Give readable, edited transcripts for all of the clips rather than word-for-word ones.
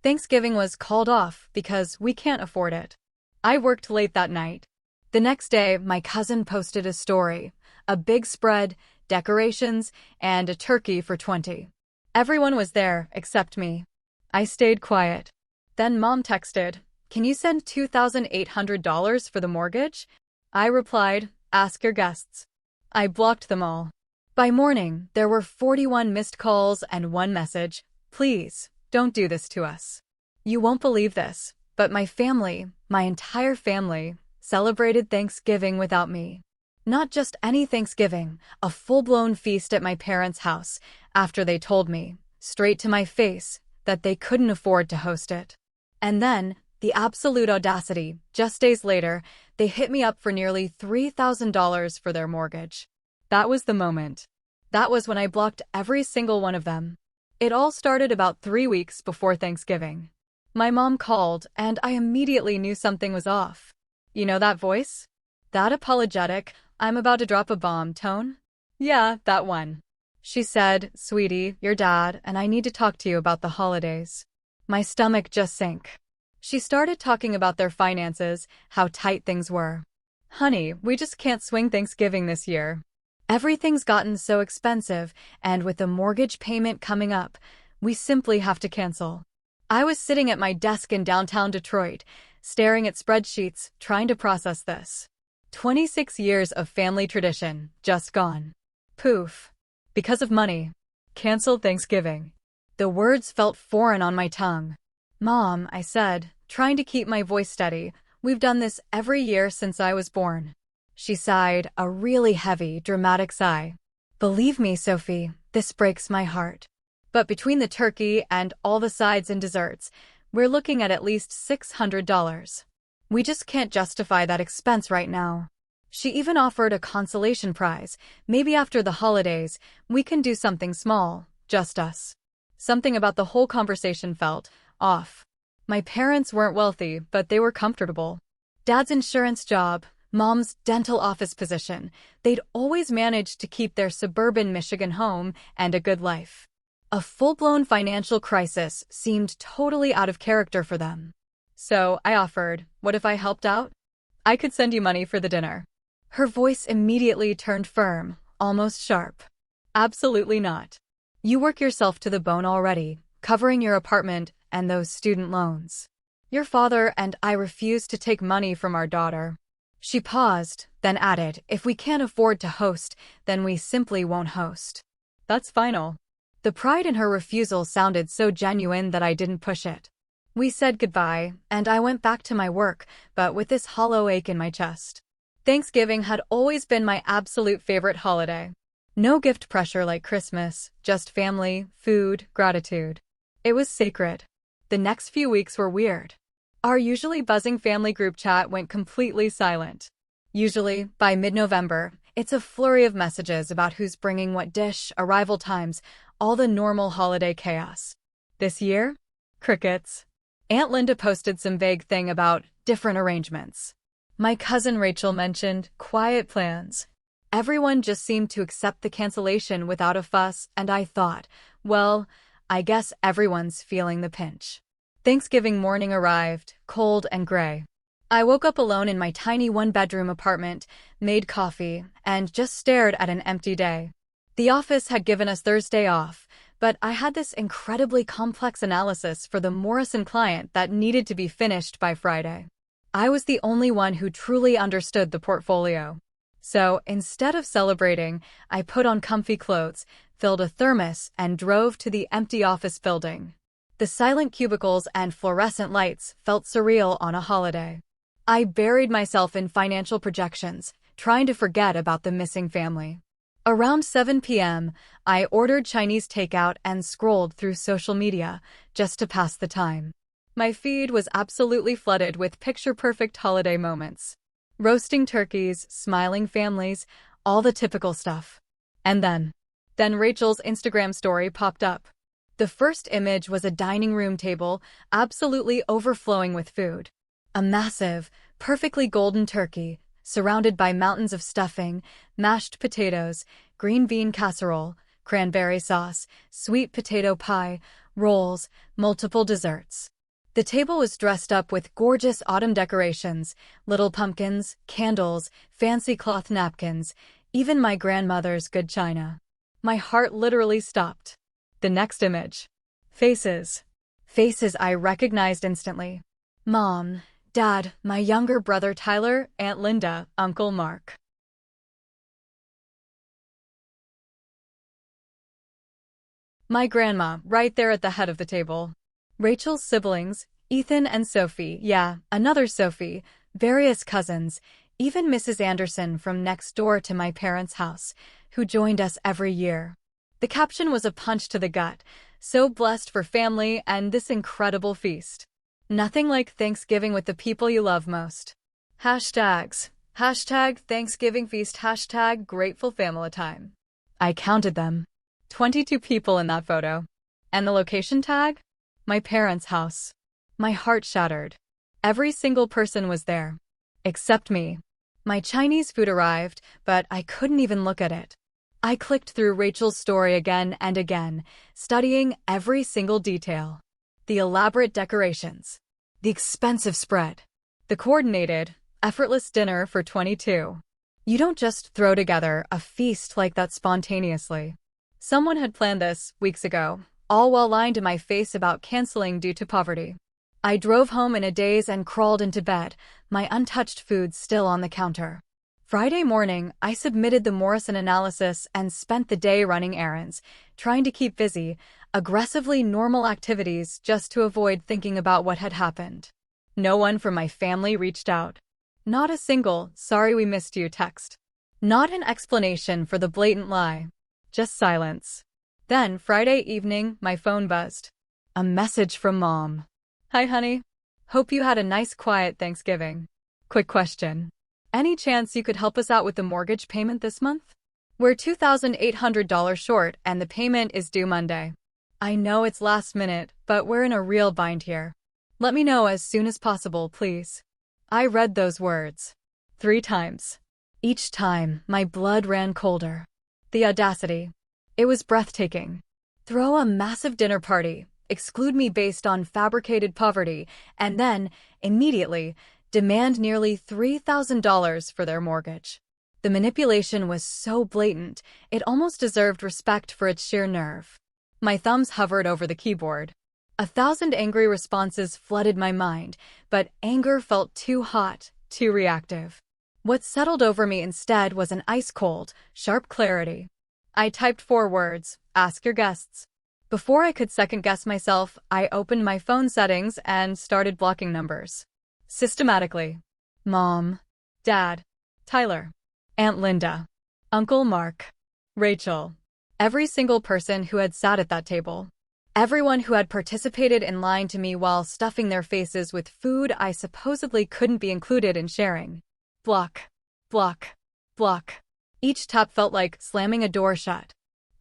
Thanksgiving was called off because we can't afford it. I worked late that night. The next day, my cousin posted a story, a big spread, decorations, and a turkey for 20. Everyone was there except me. I stayed quiet. Then Mom texted, "Can you send $2,800 for the mortgage?" I replied, "Ask your guests." I blocked them all. By morning, there were 41 missed calls and one message, "Please, don't do this to us. You won't believe this, but my family, my entire family, celebrated Thanksgiving without me. Not just any Thanksgiving, a full-blown feast at my parents' house, after they told me, straight to my face, that they couldn't afford to host it. And then, the absolute audacity, just days later, they hit me up for nearly $3,000 for their mortgage. That was the moment. That was when I blocked every single one of them. It all started about 3 weeks before Thanksgiving. My mom called, and I immediately knew something was off. You know that voice? That apologetic, I'm about to drop a bomb tone? Yeah, that one. She said, "Sweetie, your dad and I need to talk to you about the holidays." My stomach just sank. She started talking about their finances, how tight things were. "Honey, we just can't swing Thanksgiving this year. Everything's gotten so expensive, and with the mortgage payment coming up, we simply have to cancel." I was sitting at my desk in downtown Detroit, staring at spreadsheets, trying to process this. 26 years of family tradition, just gone. Poof. Because of money. Canceled Thanksgiving. The words felt foreign on my tongue. "Mom," I said, trying to keep my voice steady, "we've done this every year since I was born." She sighed, a really heavy, dramatic sigh. "Believe me, Sophie, this breaks my heart. But between the turkey and all the sides and desserts, we're looking at least $600. We just can't justify that expense right now." She even offered a consolation prize. "Maybe after the holidays, we can do something small, just us." Something about the whole conversation felt off. My parents weren't wealthy, but they were comfortable. Dad's insurance job, Mom's dental office position. They'd always managed to keep their suburban Michigan home and a good life. A full-blown financial crisis seemed totally out of character for them. So I offered, "What if I helped out? I could send you money for the dinner." Her voice immediately turned firm, almost sharp. "Absolutely not. You work yourself to the bone already, covering your apartment and those student loans. Your father and I refuse to take money from our daughter." She paused, then added, "If we can't afford to host, then we simply won't host." That's final. The pride in her refusal sounded so genuine that I didn't push it. We said goodbye, and I went back to my work, but with this hollow ache in my chest. Thanksgiving had always been my absolute favorite holiday. No gift pressure like Christmas, just family, food, gratitude. It was sacred. The next few weeks were weird. Our usually buzzing family group chat went completely silent. Usually, by mid-November, it's a flurry of messages about who's bringing what dish, arrival times, all the normal holiday chaos. This year? Crickets. Aunt Linda posted some vague thing about different arrangements. My cousin Rachel mentioned quiet plans. Everyone just seemed to accept the cancellation without a fuss, and I thought, well, I guess everyone's feeling the pinch. Thanksgiving morning arrived, cold and gray. I woke up alone in my tiny one-bedroom apartment, made coffee, and just stared at an empty day. The office had given us Thursday off, but I had this incredibly complex analysis for the Morrison client that needed to be finished by Friday. I was the only one who truly understood the portfolio. So, instead of celebrating, I put on comfy clothes, filled a thermos, and drove to the empty office building. The silent cubicles and fluorescent lights felt surreal on a holiday. I buried myself in financial projections, trying to forget about the missing family. Around 7 p.m., I ordered Chinese takeout and scrolled through social media, just to pass the time. My feed was absolutely flooded with picture-perfect holiday moments. Roasting turkeys, smiling families, all the typical stuff. And then Rachel's Instagram story popped up. The first image was a dining room table, absolutely overflowing with food. A massive, perfectly golden turkey, surrounded by mountains of stuffing, mashed potatoes, green bean casserole, cranberry sauce, sweet potato pie, rolls, multiple desserts. The table was dressed up with gorgeous autumn decorations, little pumpkins, candles, fancy cloth napkins, even my grandmother's good china. My heart literally stopped. The next image. Faces. Faces I recognized instantly. Mom, Dad, my younger brother Tyler, Aunt Linda, Uncle Mark. My grandma, right there at the head of the table. Rachel's siblings, Ethan and Sophie, yeah, another Sophie, various cousins, even Mrs. Anderson from next door to my parents' house, who joined us every year. The caption was a punch to the gut, so blessed for family and this incredible feast. Nothing like Thanksgiving with the people you love most. Hashtags. Hashtag Thanksgiving feast. Hashtag grateful family time. I counted them. 22 people in that photo. And the location tag? My parents' house. My heart shattered. Every single person was there. Except me. My Chinese food arrived, but I couldn't even look at it. I clicked through Rachel's story again and again, studying every single detail. The elaborate decorations. The expensive spread. The coordinated, effortless dinner for 22. You don't just throw together a feast like that spontaneously. Someone had planned this weeks ago, all while lying to my face about canceling due to poverty. I drove home in a daze and crawled into bed, my untouched food still on the counter. Friday morning, I submitted the Morrison analysis and spent the day running errands, trying to keep busy, aggressively normal activities just to avoid thinking about what had happened. No one from my family reached out. Not a single, "Sorry we missed you" text. Not an explanation for the blatant lie. Just silence. Then, Friday evening, my phone buzzed. A message from Mom. "Hi, honey. Hope you had a nice, quiet Thanksgiving. Quick question. Any chance you could help us out with the mortgage payment this month? We're $2,800 short, and the payment is due Monday. I know it's last minute, but we're in a real bind here. Let me know as soon as possible, please." I read those words 3 times. Each time, my blood ran colder. The audacity. It was breathtaking. Throw a massive dinner party, exclude me based on fabricated poverty, and then, immediately, demand nearly $3,000 for their mortgage. The manipulation was so blatant, it almost deserved respect for its sheer nerve. My thumbs hovered over the keyboard. 1,000 angry responses flooded my mind, but anger felt too hot, too reactive. What settled over me instead was an ice-cold, sharp clarity. I typed 4 words, "Ask your guests." Before I could second-guess myself, I opened my phone settings and started blocking numbers. Systematically. Mom, Dad, Tyler, Aunt Linda, Uncle Mark, Rachel. Every single person who had sat at that table. Everyone who had participated in lying to me while stuffing their faces with food I supposedly couldn't be included in sharing. Block. Block. Block. Each tap felt like slamming a door shut.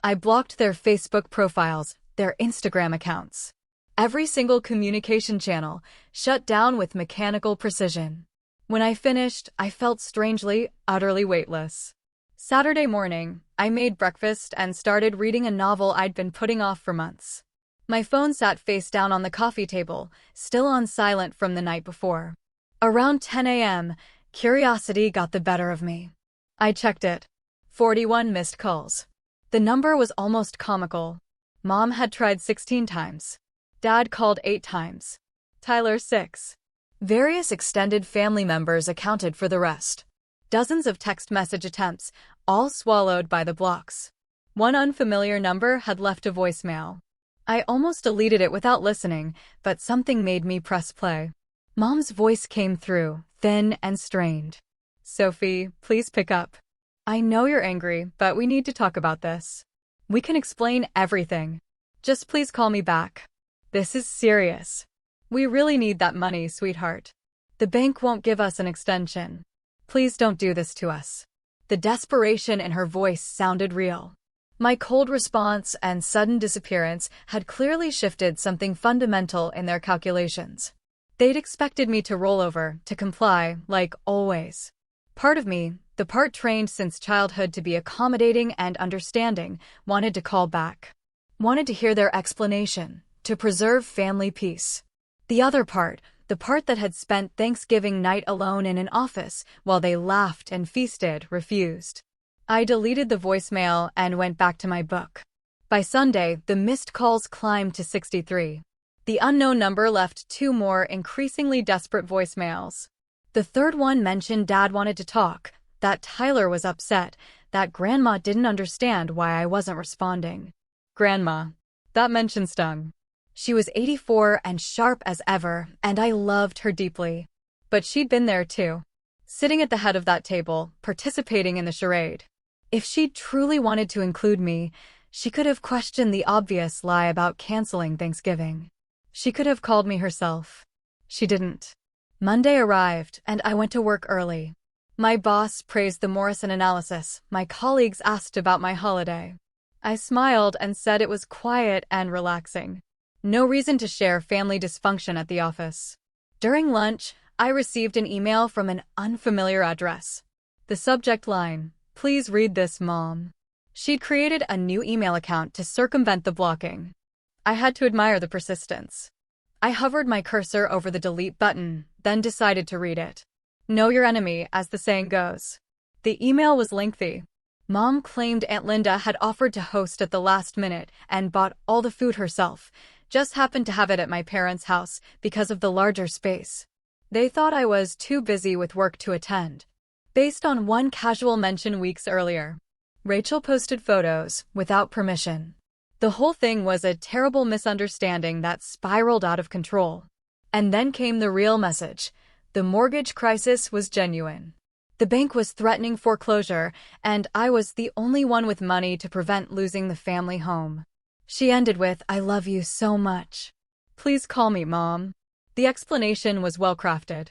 I blocked their Facebook profiles, their Instagram accounts. Every single communication channel, shut down with mechanical precision. When I finished, I felt strangely, utterly weightless. Saturday morning, I made breakfast and started reading a novel I'd been putting off for months. My phone sat face down on the coffee table, still on silent from the night before. Around 10 a.m., curiosity got the better of me. I checked it. 41 missed calls. The number was almost comical. Mom had tried 16 times. Dad called 8 times. Tyler 6. Various extended family members accounted for the rest. Dozens of text message attempts, all swallowed by the blocks. One unfamiliar number had left a voicemail. I almost deleted it without listening, but something made me press play. Mom's voice came through, thin and strained. "Sophie, please pick up. I know you're angry, but we need to talk about this. We can explain everything. Just please call me back. This is serious. We really need that money, sweetheart. The bank won't give us an extension. Please don't do this to us." The desperation in her voice sounded real. My cold response and sudden disappearance had clearly shifted something fundamental in their calculations. They'd expected me to roll over, to comply, like always. Part of me, the part trained since childhood to be accommodating and understanding, wanted to call back. Wanted to hear their explanation, to preserve family peace. The other part, the part that had spent Thanksgiving night alone in an office while they laughed and feasted, refused. I deleted the voicemail and went back to my book. By Sunday, the missed calls climbed to 63. The unknown number left 2 more increasingly desperate voicemails. The third one mentioned Dad wanted to talk, that Tyler was upset, that Grandma didn't understand why I wasn't responding. Grandma. That mention stung. She was 84 and sharp as ever, and I loved her deeply. But she'd been there too, sitting at the head of that table, participating in the charade. If she'd truly wanted to include me, she could have questioned the obvious lie about canceling Thanksgiving. She could have called me herself. She didn't. Monday arrived, and I went to work early. My boss praised the Morrison analysis. My colleagues asked about my holiday. I smiled and said it was quiet and relaxing. No reason to share family dysfunction at the office. During lunch, I received an email from an unfamiliar address. The subject line, "Please read this, Mom." She'd created a new email account to circumvent the blocking. I had to admire the persistence. I hovered my cursor over the delete button, then decided to read it. Know your enemy, as the saying goes. The email was lengthy. Mom claimed Aunt Linda had offered to host at the last minute and bought all the food herself, just happened to have it at my parents' house because of the larger space. They thought I was too busy with work to attend. Based on one casual mention weeks earlier, Rachel posted photos without permission. The whole thing was a terrible misunderstanding that spiraled out of control. And then came the real message. The mortgage crisis was genuine. The bank was threatening foreclosure, and I was the only one with money to prevent losing the family home. She ended with, "I love you so much. Please call me Mom." The explanation was well-crafted.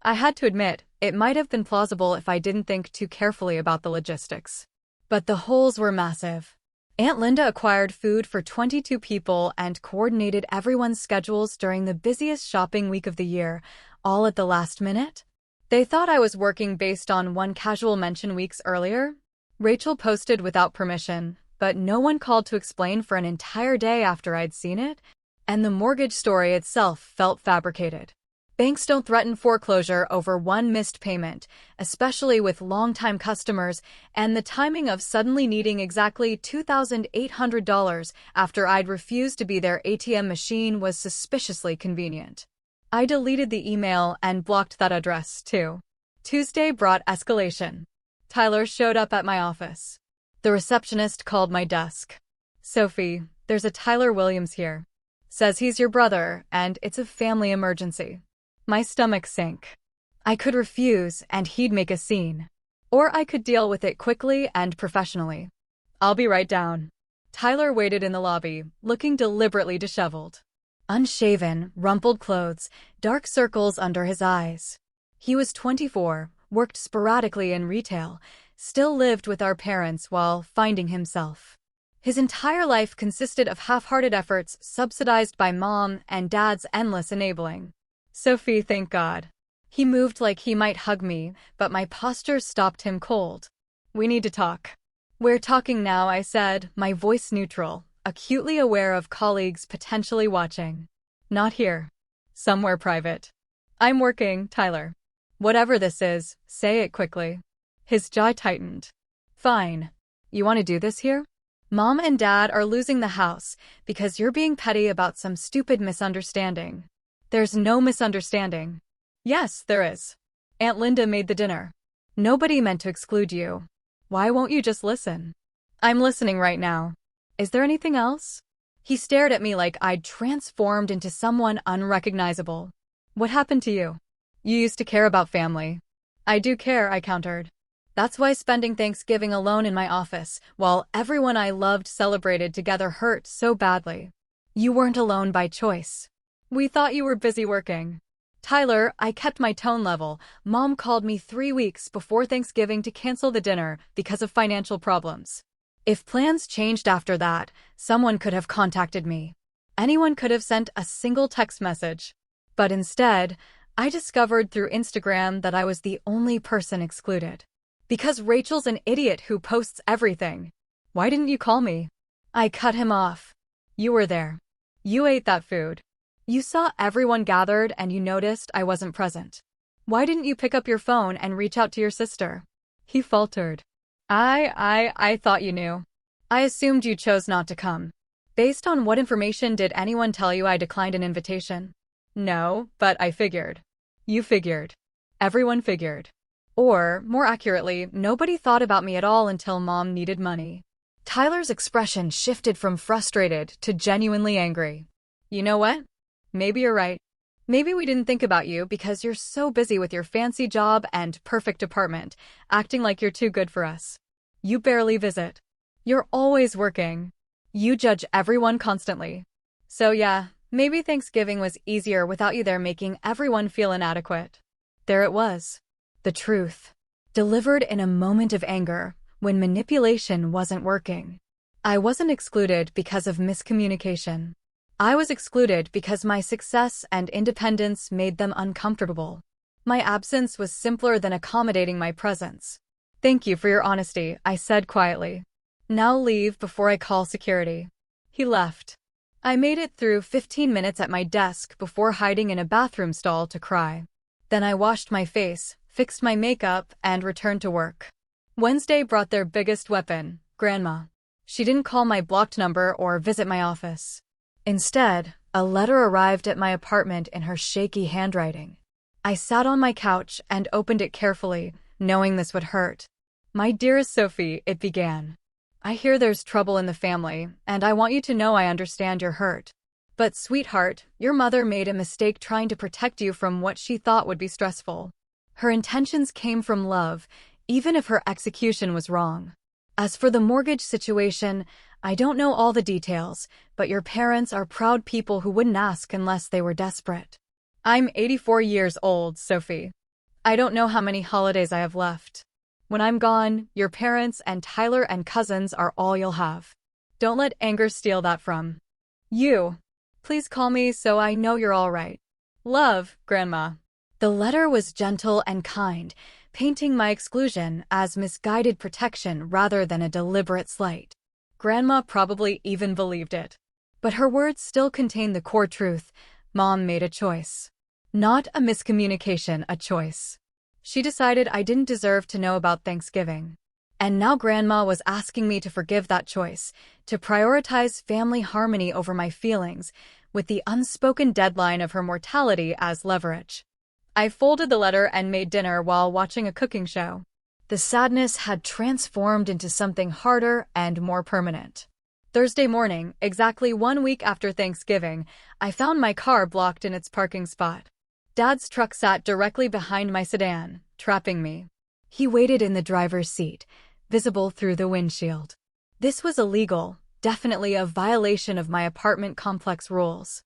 I had to admit, it might have been plausible if I didn't think too carefully about the logistics. But the holes were massive. Aunt Linda acquired food for 22 people and coordinated everyone's schedules during the busiest shopping week of the year, all at the last minute. They thought I was working based on one casual mention weeks earlier. Rachel posted without permission, but no one called to explain for an entire day after I'd seen it, and the mortgage story itself felt fabricated. Banks don't threaten foreclosure over one missed payment, especially with long-time customers, and the timing of suddenly needing exactly $2,800 after I'd refused to be their ATM machine was suspiciously convenient. I deleted the email and blocked that address, too. Tuesday brought escalation. Tyler showed up at my office. The receptionist called my desk. "Sophie, there's a Tyler Williams here. Says he's your brother, and it's a family emergency." My stomach sank. I could refuse, and he'd make a scene. Or I could deal with it quickly and professionally. "I'll be right down." Tyler waited in the lobby, looking deliberately disheveled. Unshaven, rumpled clothes, dark circles under his eyes. He was 24, worked sporadically in retail, still lived with our parents while finding himself. His entire life consisted of half-hearted efforts subsidized by Mom and Dad's endless enabling. "Sophie, thank God." He moved like he might hug me, but my posture stopped him cold. "We need to talk." "We're talking now," I said, my voice neutral, acutely aware of colleagues potentially watching. "Not here. Somewhere private." "I'm working, Tyler." "Whatever this is, say it quickly." His jaw tightened. "Fine. You want to do this here? Mom and Dad are losing the house because you're being petty about some stupid misunderstanding." "There's no misunderstanding." "Yes, there is. Aunt Linda made the dinner. Nobody meant to exclude you. Why won't you just listen?" "I'm listening right now. Is there anything else?" He stared at me like I'd transformed into someone unrecognizable. "What happened to you? You used to care about family." "I do care," I countered. "That's why spending Thanksgiving alone in my office, while everyone I loved celebrated together, hurt so badly. You weren't alone by choice. We thought you were busy working." "Tyler," I kept my tone level, "Mom called me 3 weeks before Thanksgiving to cancel the dinner because of financial problems. If plans changed after that, someone could have contacted me. Anyone could have sent a single text message. But instead, I discovered through Instagram that I was the only person excluded. Because Rachel's an idiot who posts everything. Why didn't you call me?" I cut him off. "You were there. You ate that food. You saw everyone gathered and you noticed I wasn't present. Why didn't you pick up your phone and reach out to your sister? He faltered. I thought you knew. I assumed you chose not to come. Based on what information did anyone tell you I declined an invitation? No, but I figured. You figured. Everyone figured. Or, more accurately, nobody thought about me at all until Mom needed money. Tyler's expression shifted from frustrated to genuinely angry. You know what? Maybe you're right. Maybe we didn't think about you because you're so busy with your fancy job and perfect apartment, acting like you're too good for us. You barely visit. You're always working. You judge everyone constantly. So yeah, maybe Thanksgiving was easier without you there making everyone feel inadequate. There it was. The truth. Delivered in a moment of anger, when manipulation wasn't working. I wasn't excluded because of miscommunication. I was excluded because my success and independence made them uncomfortable. My absence was simpler than accommodating my presence. Thank you for your honesty, I said quietly. Now leave before I call security. He left. I made it through 15 minutes at my desk before hiding in a bathroom stall to cry. Then I washed my face, fixed my makeup, and returned to work. Wednesday brought their biggest weapon, Grandma. She didn't call my blocked number or visit my office. Instead, a letter arrived at my apartment in her shaky handwriting. I sat on my couch and opened it carefully, knowing this would hurt. My dearest Sophie, it began. I hear there's trouble in the family, and I want you to know I understand your hurt. But sweetheart, your mother made a mistake trying to protect you from what she thought would be stressful. Her intentions came from love, even if her execution was wrong. As for the mortgage situation, I don't know all the details, but your parents are proud people who wouldn't ask unless they were desperate. I'm 84 years old, Sophie. I don't know how many holidays I have left. When I'm gone, your parents and Tyler and cousins are all you'll have. Don't let anger steal that from you. Please call me so I know you're all right. Love, Grandma. The letter was gentle and kind, painting my exclusion as misguided protection rather than a deliberate slight. Grandma probably even believed it. But her words still contained the core truth. Mom made a choice. Not a miscommunication, a choice. She decided I didn't deserve to know about Thanksgiving. And now Grandma was asking me to forgive that choice, to prioritize family harmony over my feelings, with the unspoken deadline of her mortality as leverage. I folded the letter and made dinner while watching a cooking show. The sadness had transformed into something harder and more permanent. Thursday morning, exactly 1 week after Thanksgiving, I found my car blocked in its parking spot. Dad's truck sat directly behind my sedan, trapping me. He waited in the driver's seat, visible through the windshield. This was illegal, definitely a violation of my apartment complex rules.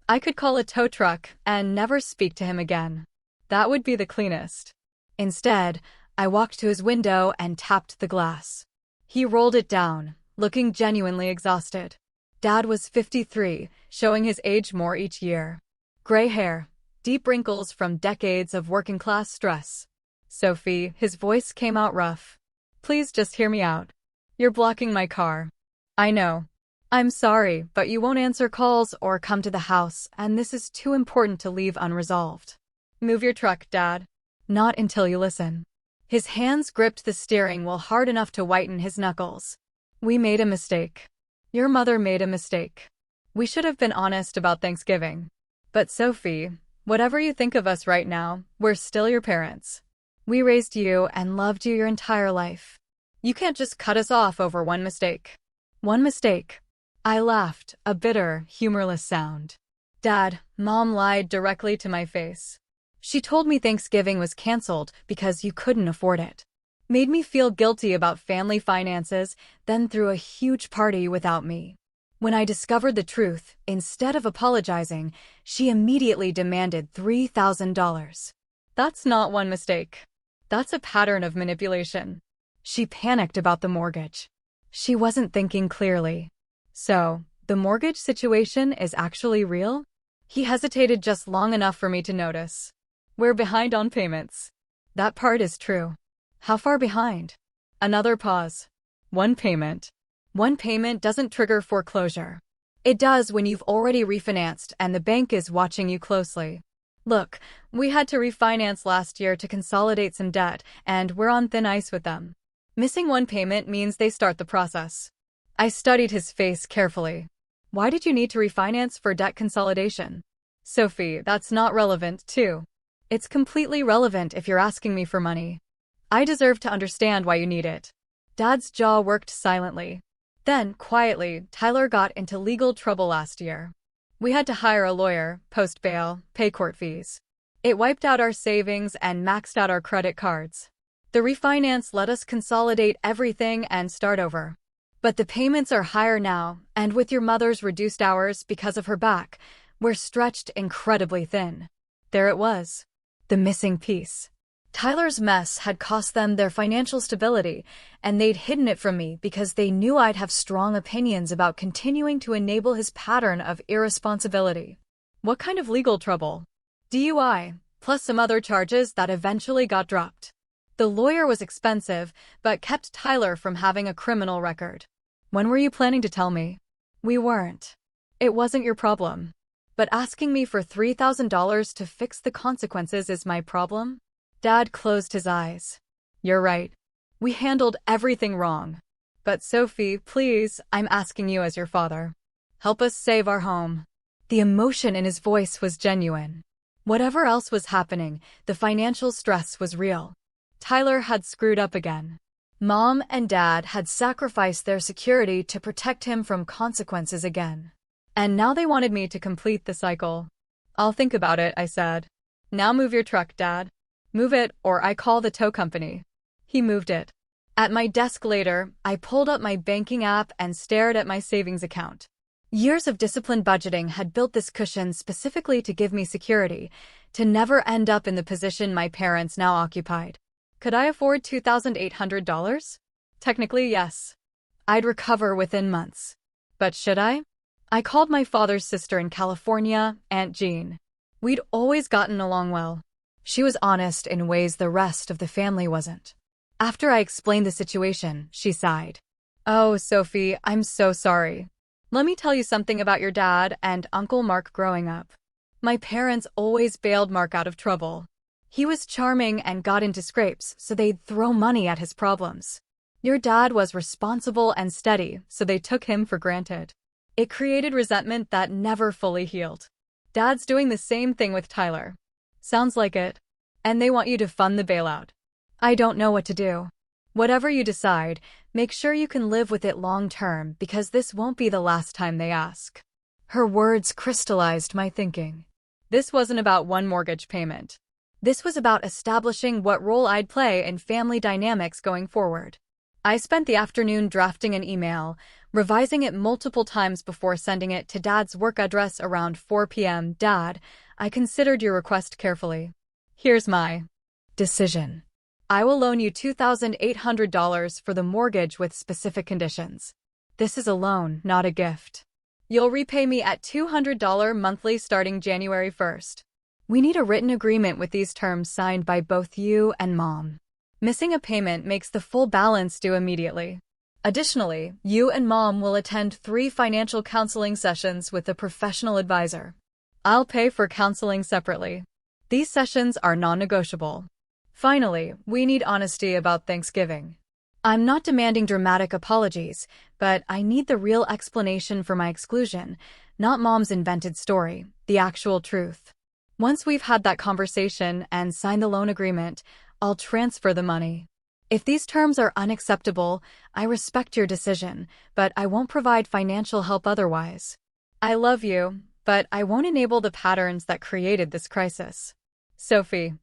I could call a tow truck and never speak to him again. That would be the cleanest. Instead, I walked to his window and tapped the glass. He rolled it down, looking genuinely exhausted. Dad was 53, showing his age more each year. Gray hair, deep wrinkles from decades of working-class stress. Sophie, his voice came out rough. Please just hear me out. You're blocking my car. I know. I'm sorry, but you won't answer calls or come to the house, and this is too important to leave unresolved. Move your truck, Dad. Not until you listen. His hands gripped the steering wheel hard enough to whiten his knuckles. We made a mistake. Your mother made a mistake. We should have been honest about Thanksgiving. But Sophie, whatever you think of us right now, we're still your parents. We raised you and loved you your entire life. You can't just cut us off over one mistake. One mistake. I laughed, a bitter, humorless sound. Dad, Mom lied directly to my face. She told me Thanksgiving was canceled because you couldn't afford it. Made me feel guilty about family finances, then threw a huge party without me. When I discovered the truth, instead of apologizing, she immediately demanded $3,000. That's not one mistake. That's a pattern of manipulation. She panicked about the mortgage. She wasn't thinking clearly. So, the mortgage situation is actually real? He hesitated just long enough for me to notice. We're behind on payments. That part is true. How far behind? Another pause. One payment. One payment doesn't trigger foreclosure. It does when you've already refinanced and the bank is watching you closely. Look, we had to refinance last year to consolidate some debt, and we're on thin ice with them. Missing one payment means they start the process. I studied his face carefully. Why did you need to refinance for debt consolidation? Sophie, that's not relevant, too. It's completely relevant if you're asking me for money. I deserve to understand why you need it. Dad's jaw worked silently. Then, quietly, Tyler got into legal trouble last year. We had to hire a lawyer, post bail, pay court fees. It wiped out our savings and maxed out our credit cards. The refinance let us consolidate everything and start over. But the payments are higher now, and with your mother's reduced hours because of her back, we're stretched incredibly thin. There it was. The missing piece. Tyler's mess had cost them their financial stability, and they'd hidden it from me because they knew I'd have strong opinions about continuing to enable his pattern of irresponsibility. What kind of legal trouble? DUI, plus some other charges that eventually got dropped. The lawyer was expensive, but kept Tyler from having a criminal record. When were you planning to tell me? We weren't. It wasn't your problem. But asking me for $3,000 to fix the consequences is my problem? Dad closed his eyes. You're right. We handled everything wrong. But Sophie, please, I'm asking you as your father. Help us save our home. The emotion in his voice was genuine. Whatever else was happening, the financial stress was real. Tyler had screwed up again. Mom and Dad had sacrificed their security to protect him from consequences again. And now they wanted me to complete the cycle. I'll think about it, I said. Now move your truck, Dad. Move it, or I call the tow company. He moved it. At my desk later, I pulled up my banking app and stared at my savings account. Years of disciplined budgeting had built this cushion specifically to give me security, to never end up in the position my parents now occupied. Could I afford $2,800? Technically, yes. I'd recover within months. But should I? I called my father's sister in California, Aunt Jean. We'd always gotten along well. She was honest in ways the rest of the family wasn't. After I explained the situation, she sighed. Oh, Sophie, I'm so sorry. Let me tell you something about your dad and Uncle Mark growing up. My parents always bailed Mark out of trouble. He was charming and got into scrapes, so they'd throw money at his problems. Your dad was responsible and steady, so they took him for granted. It created resentment that never fully healed. Dad's doing the same thing with Tyler. Sounds like it. And they want you to fund the bailout. I don't know what to do. Whatever you decide, make sure you can live with it long term because this won't be the last time they ask. Her words crystallized my thinking. This wasn't about one mortgage payment. This was about establishing what role I'd play in family dynamics going forward. I spent the afternoon drafting an email, revising it multiple times before sending it to Dad's work address around 4 p.m. Dad, I considered your request carefully. Here's my decision. I will loan you $2,800 for the mortgage with specific conditions. This is a loan, not a gift. You'll repay me at $200 monthly starting January 1st. We need a written agreement with these terms signed by both you and Mom. Missing a payment makes the full balance due immediately. Additionally, you and Mom will attend 3 financial counseling sessions with a professional advisor. I'll pay for counseling separately. These sessions are non-negotiable. Finally, we need honesty about Thanksgiving. I'm not demanding dramatic apologies, but I need the real explanation for my exclusion, not Mom's invented story, the actual truth. Once we've had that conversation and signed the loan agreement, I'll transfer the money. If these terms are unacceptable, I respect your decision, but I won't provide financial help otherwise. I love you, but I won't enable the patterns that created this crisis. Sophie.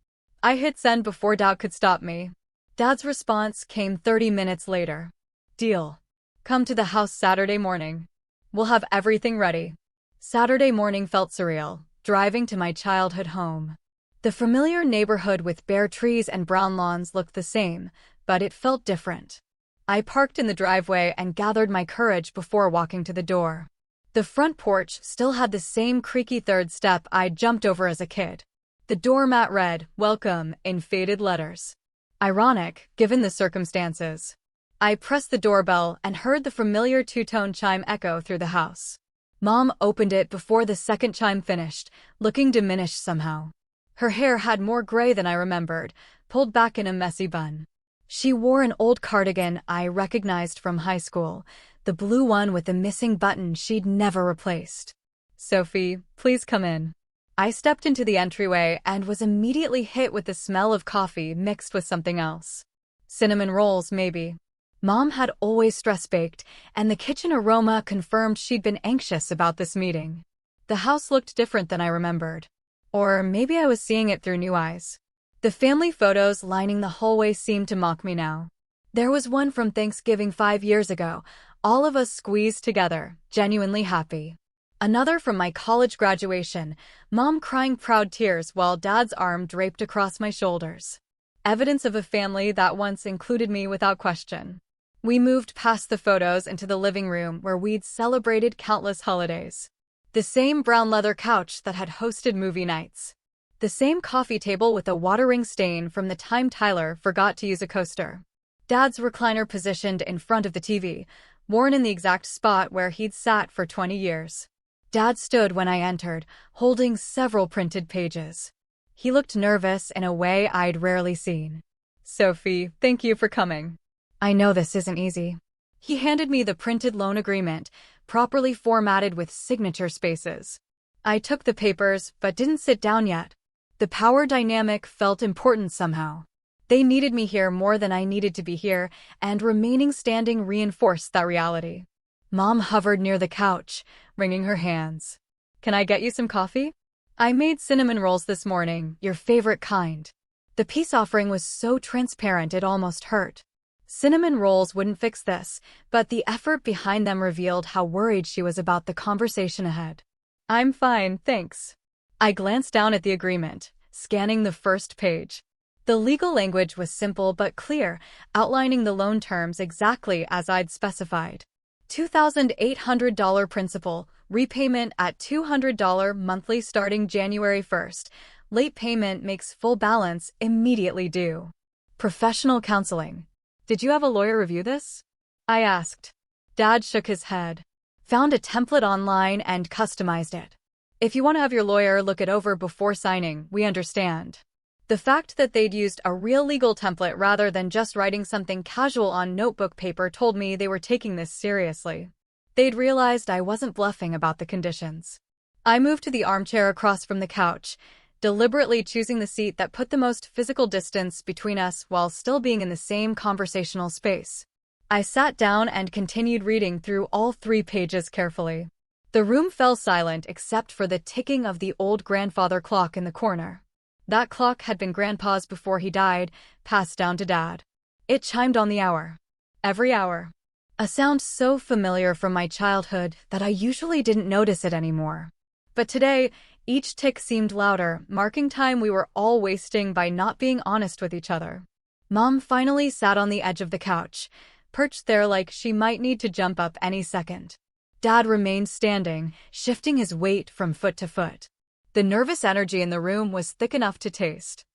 I hit send before doubt could stop me. Dad's response came 30 minutes later. Deal. Come to the house Saturday morning. We'll have everything ready. Saturday morning felt surreal, driving to my childhood home. The familiar neighborhood with bare trees and brown lawns looked the same, but it felt different. I parked in the driveway and gathered my courage before walking to the door. The front porch still had the same creaky third step I'd jumped over as a kid. The doormat read, "Welcome," in faded letters. Ironic, given the circumstances. I pressed the doorbell and heard the familiar two-tone chime echo through the house. Mom opened it before the second chime finished, looking diminished somehow. Her hair had more gray than I remembered, pulled back in a messy bun. She wore an old cardigan I recognized from high school, the blue one with the missing button she'd never replaced. "Sophie, please come in." I stepped into the entryway and was immediately hit with the smell of coffee mixed with something else. Cinnamon rolls, maybe. Mom had always stress-baked, and the kitchen aroma confirmed she'd been anxious about this meeting. The house looked different than I remembered. Or maybe I was seeing it through new eyes. The family photos lining the hallway seemed to mock me now. There was one from Thanksgiving 5 years ago, all of us squeezed together, genuinely happy. Another from my college graduation, Mom crying proud tears while Dad's arm draped across my shoulders. Evidence of a family that once included me without question. We moved past the photos into the living room where we'd celebrated countless holidays. The same brown leather couch that had hosted movie nights. The same coffee table with a watering stain from the time Tyler forgot to use a coaster. Dad's recliner positioned in front of the TV, worn in the exact spot where he'd sat for 20 years. Dad stood when I entered, holding several printed pages. He looked nervous in a way I'd rarely seen. "Sophie, thank you for coming. I know this isn't easy." He handed me the printed loan agreement, properly formatted with signature spaces. I took the papers, but didn't sit down yet. The power dynamic felt important somehow. They needed me here more than I needed to be here, and remaining standing reinforced that reality. Mom hovered near the couch, wringing her hands. "Can I get you some coffee? I made cinnamon rolls this morning, your favorite kind." The peace offering was so transparent it almost hurt. Cinnamon rolls wouldn't fix this, but the effort behind them revealed how worried she was about the conversation ahead. "I'm fine, thanks." I glanced down at the agreement, scanning the first page. The legal language was simple but clear, outlining the loan terms exactly as I'd specified. $2,800 principal, repayment at $200 monthly starting January 1st. Late payment makes full balance immediately due. Professional counseling. "Did you have a lawyer review this?" I asked. Dad shook his head. "Found a template online and customized it. If you want to have your lawyer look it over before signing, we understand." The fact that they'd used a real legal template rather than just writing something casual on notebook paper told me they were taking this seriously. They'd realized I wasn't bluffing about the conditions. I moved to the armchair across from the couch, deliberately choosing the seat that put the most physical distance between us while still being in the same conversational space. I sat down and continued reading through all 3 pages carefully. The room fell silent except for the ticking of the old grandfather clock in the corner. That clock had been Grandpa's before he died, passed down to Dad. It chimed on the hour. Every hour. A sound so familiar from my childhood that I usually didn't notice it anymore. But today, each tick seemed louder, marking time we were all wasting by not being honest with each other. Mom finally sat on the edge of the couch, perched there like she might need to jump up any second. Dad remained standing, shifting his weight from foot to foot. The nervous energy in the room was thick enough to taste.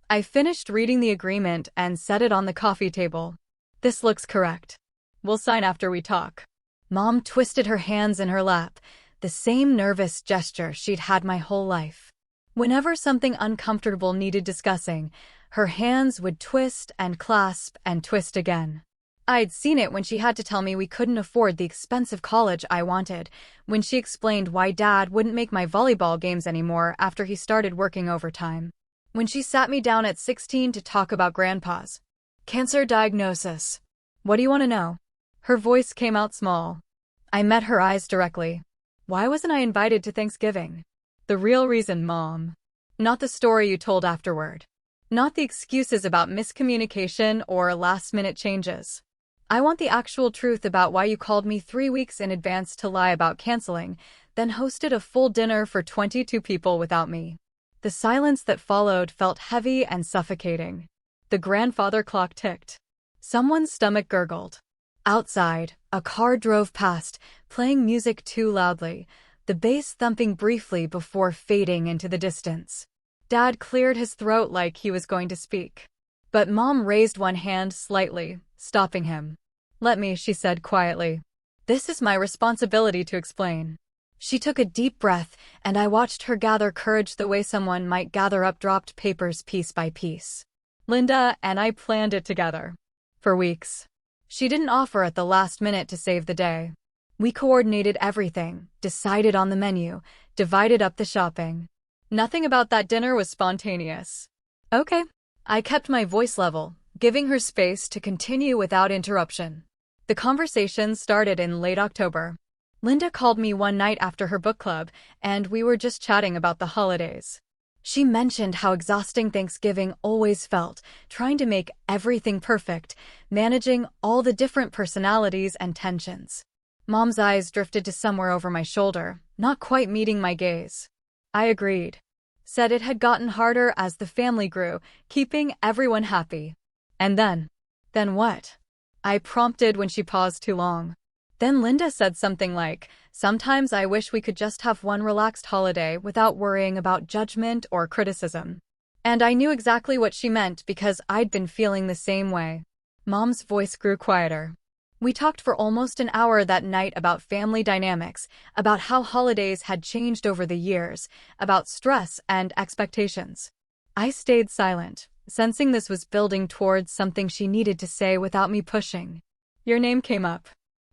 I finished reading the agreement and set it on the coffee table. "This looks correct. We'll sign after we talk." Mom twisted her hands in her lap, the same nervous gesture she'd had my whole life. Whenever something uncomfortable needed discussing, her hands would twist and clasp and twist again. I'd seen it when she had to tell me we couldn't afford the expensive college I wanted, when she explained why Dad wouldn't make my volleyball games anymore after he started working overtime. When she sat me down at 16 to talk about Grandpa's cancer diagnosis. "What do you want to know?" Her voice came out small. I met her eyes directly. "Why wasn't I invited to Thanksgiving?" "The real reason, Mom. Not the story you told afterward. Not the excuses about miscommunication or last-minute changes. I want the actual truth about why you called me 3 weeks in advance to lie about canceling, then hosted a full dinner for 22 people without me." The silence that followed felt heavy and suffocating. The grandfather clock ticked. Someone's stomach gurgled. Outside, a car drove past, playing music too loudly, the bass thumping briefly before fading into the distance. Dad cleared his throat like he was going to speak. But Mom raised one hand slightly, stopping him. "Let me," she said quietly. "This is my responsibility to explain." She took a deep breath, and I watched her gather courage the way someone might gather up dropped papers piece by piece. Linda and I planned it together. For weeks. She didn't offer at the last minute to save the day. We coordinated everything, decided on the menu, divided up the shopping. Nothing about that dinner was spontaneous. Okay. I kept my voice level, giving her space to continue without interruption. The conversation started in late October. Linda called me one night after her book club, and we were just chatting about the holidays. She mentioned how exhausting Thanksgiving always felt, trying to make everything perfect, managing all the different personalities and tensions. Mom's eyes drifted to somewhere over my shoulder, not quite meeting my gaze. I agreed. Said it had gotten harder as the family grew, keeping everyone happy. And then? Then what? I prompted when she paused too long. Then Linda said something like, "Sometimes I wish we could just have one relaxed holiday without worrying about judgment or criticism." And I knew exactly what she meant because I'd been feeling the same way. Mom's voice grew quieter. We talked for almost an hour that night about family dynamics, about how holidays had changed over the years, about stress and expectations. I stayed silent, sensing this was building towards something she needed to say without me pushing. Your name came up.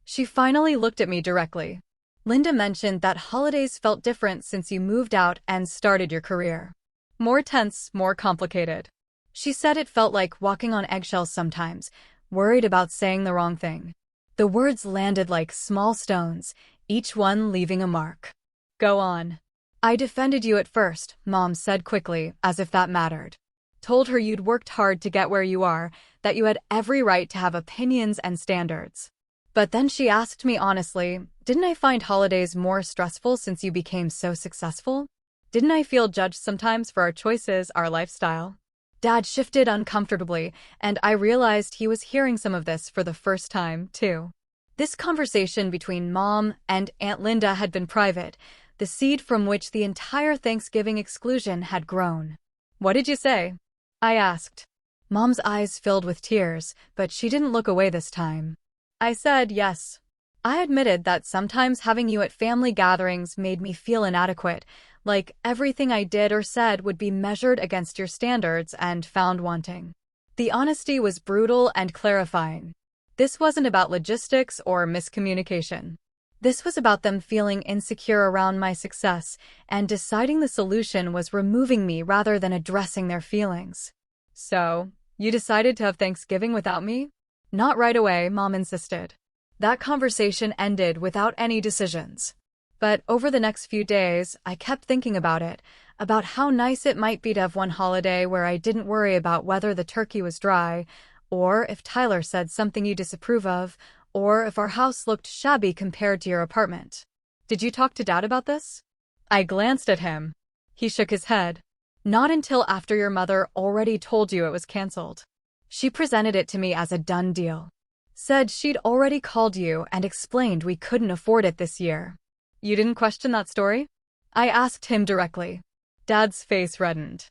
She finally looked at me directly. Linda mentioned that holidays felt different since you moved out and started your career. More tense, more complicated. She said it felt like walking on eggshells sometimes, worried about saying the wrong thing. The words landed like small stones, each one leaving a mark. Go on. I defended you at first, Mom said quickly, as if that mattered. Told her you'd worked hard to get where you are, that you had every right to have opinions and standards. But then she asked me honestly, didn't I find holidays more stressful since you became so successful? Didn't I feel judged sometimes for our choices, our lifestyle? Dad shifted uncomfortably, and I realized he was hearing some of this for the first time, too. This conversation between Mom and Aunt Linda had been private, the seed from which the entire Thanksgiving exclusion had grown. What did you say? I asked. Mom's eyes filled with tears, but she didn't look away this time. I said yes. I admitted that sometimes having you at family gatherings made me feel inadequate, like everything I did or said would be measured against your standards and found wanting. The honesty was brutal and clarifying. This wasn't about logistics or miscommunication. This was about them feeling insecure around my success and deciding the solution was removing me rather than addressing their feelings. So, you decided to have Thanksgiving without me? Not right away, Mom insisted. That conversation ended without any decisions. But over the next few days, I kept thinking about it, about how nice it might be to have one holiday where I didn't worry about whether the turkey was dry, or if Tyler said something you disapprove of, or if our house looked shabby compared to your apartment. Did you talk to Dad about this? I glanced at him. He shook his head. Not until after your mother already told you it was canceled. She presented it to me as a done deal. Said she'd already called you and explained we couldn't afford it this year. You didn't question that story? I asked him directly. Dad's face reddened.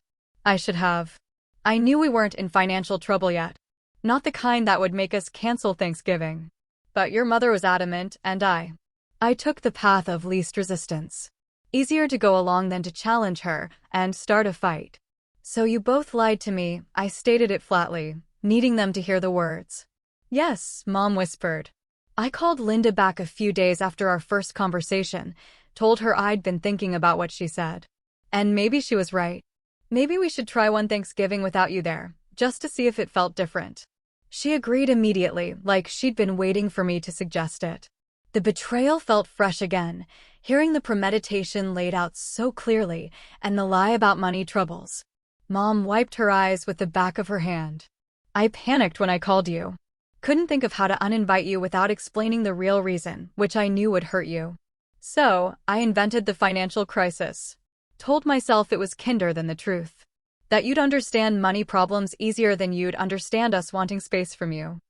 I should have. I knew we weren't in financial trouble yet. Not the kind that would make us cancel Thanksgiving. But your mother was adamant, and I took the path of least resistance. Easier to go along than to challenge her and start a fight. So you both lied to me, I stated it flatly, needing them to hear the words. Yes, Mom whispered. I called Linda back a few days after our first conversation, told her I'd been thinking about what she said. And maybe she was right. Maybe we should try one Thanksgiving without you there, just to see if it felt different. She agreed immediately, like she'd been waiting for me to suggest it. The betrayal felt fresh again, hearing the premeditation laid out so clearly, and the lie about money troubles. Mom wiped her eyes with the back of her hand. I panicked when I called you. Couldn't think of how to uninvite you without explaining the real reason, which I knew would hurt you. So, I invented the financial crisis. Told myself it was kinder than the truth. That you'd understand money problems easier than you'd understand us wanting space from you.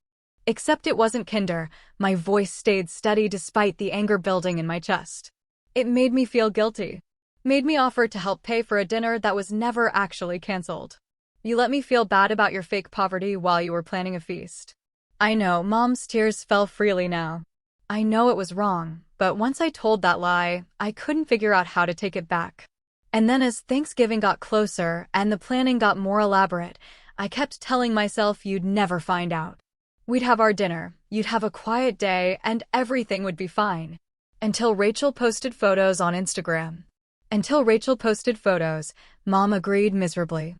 Except it wasn't kinder, my voice stayed steady despite the anger building in my chest. It made me feel guilty. Made me offer to help pay for a dinner that was never actually canceled. You let me feel bad about your fake poverty while you were planning a feast. I know, Mom's tears fell freely now. I know it was wrong, but once I told that lie, I couldn't figure out how to take it back. And then as Thanksgiving got closer and the planning got more elaborate, I kept telling myself you'd never find out. We'd have our dinner, you'd have a quiet day, and everything would be fine. Until Rachel posted photos on Instagram. Until Rachel posted photos, Mom agreed miserably.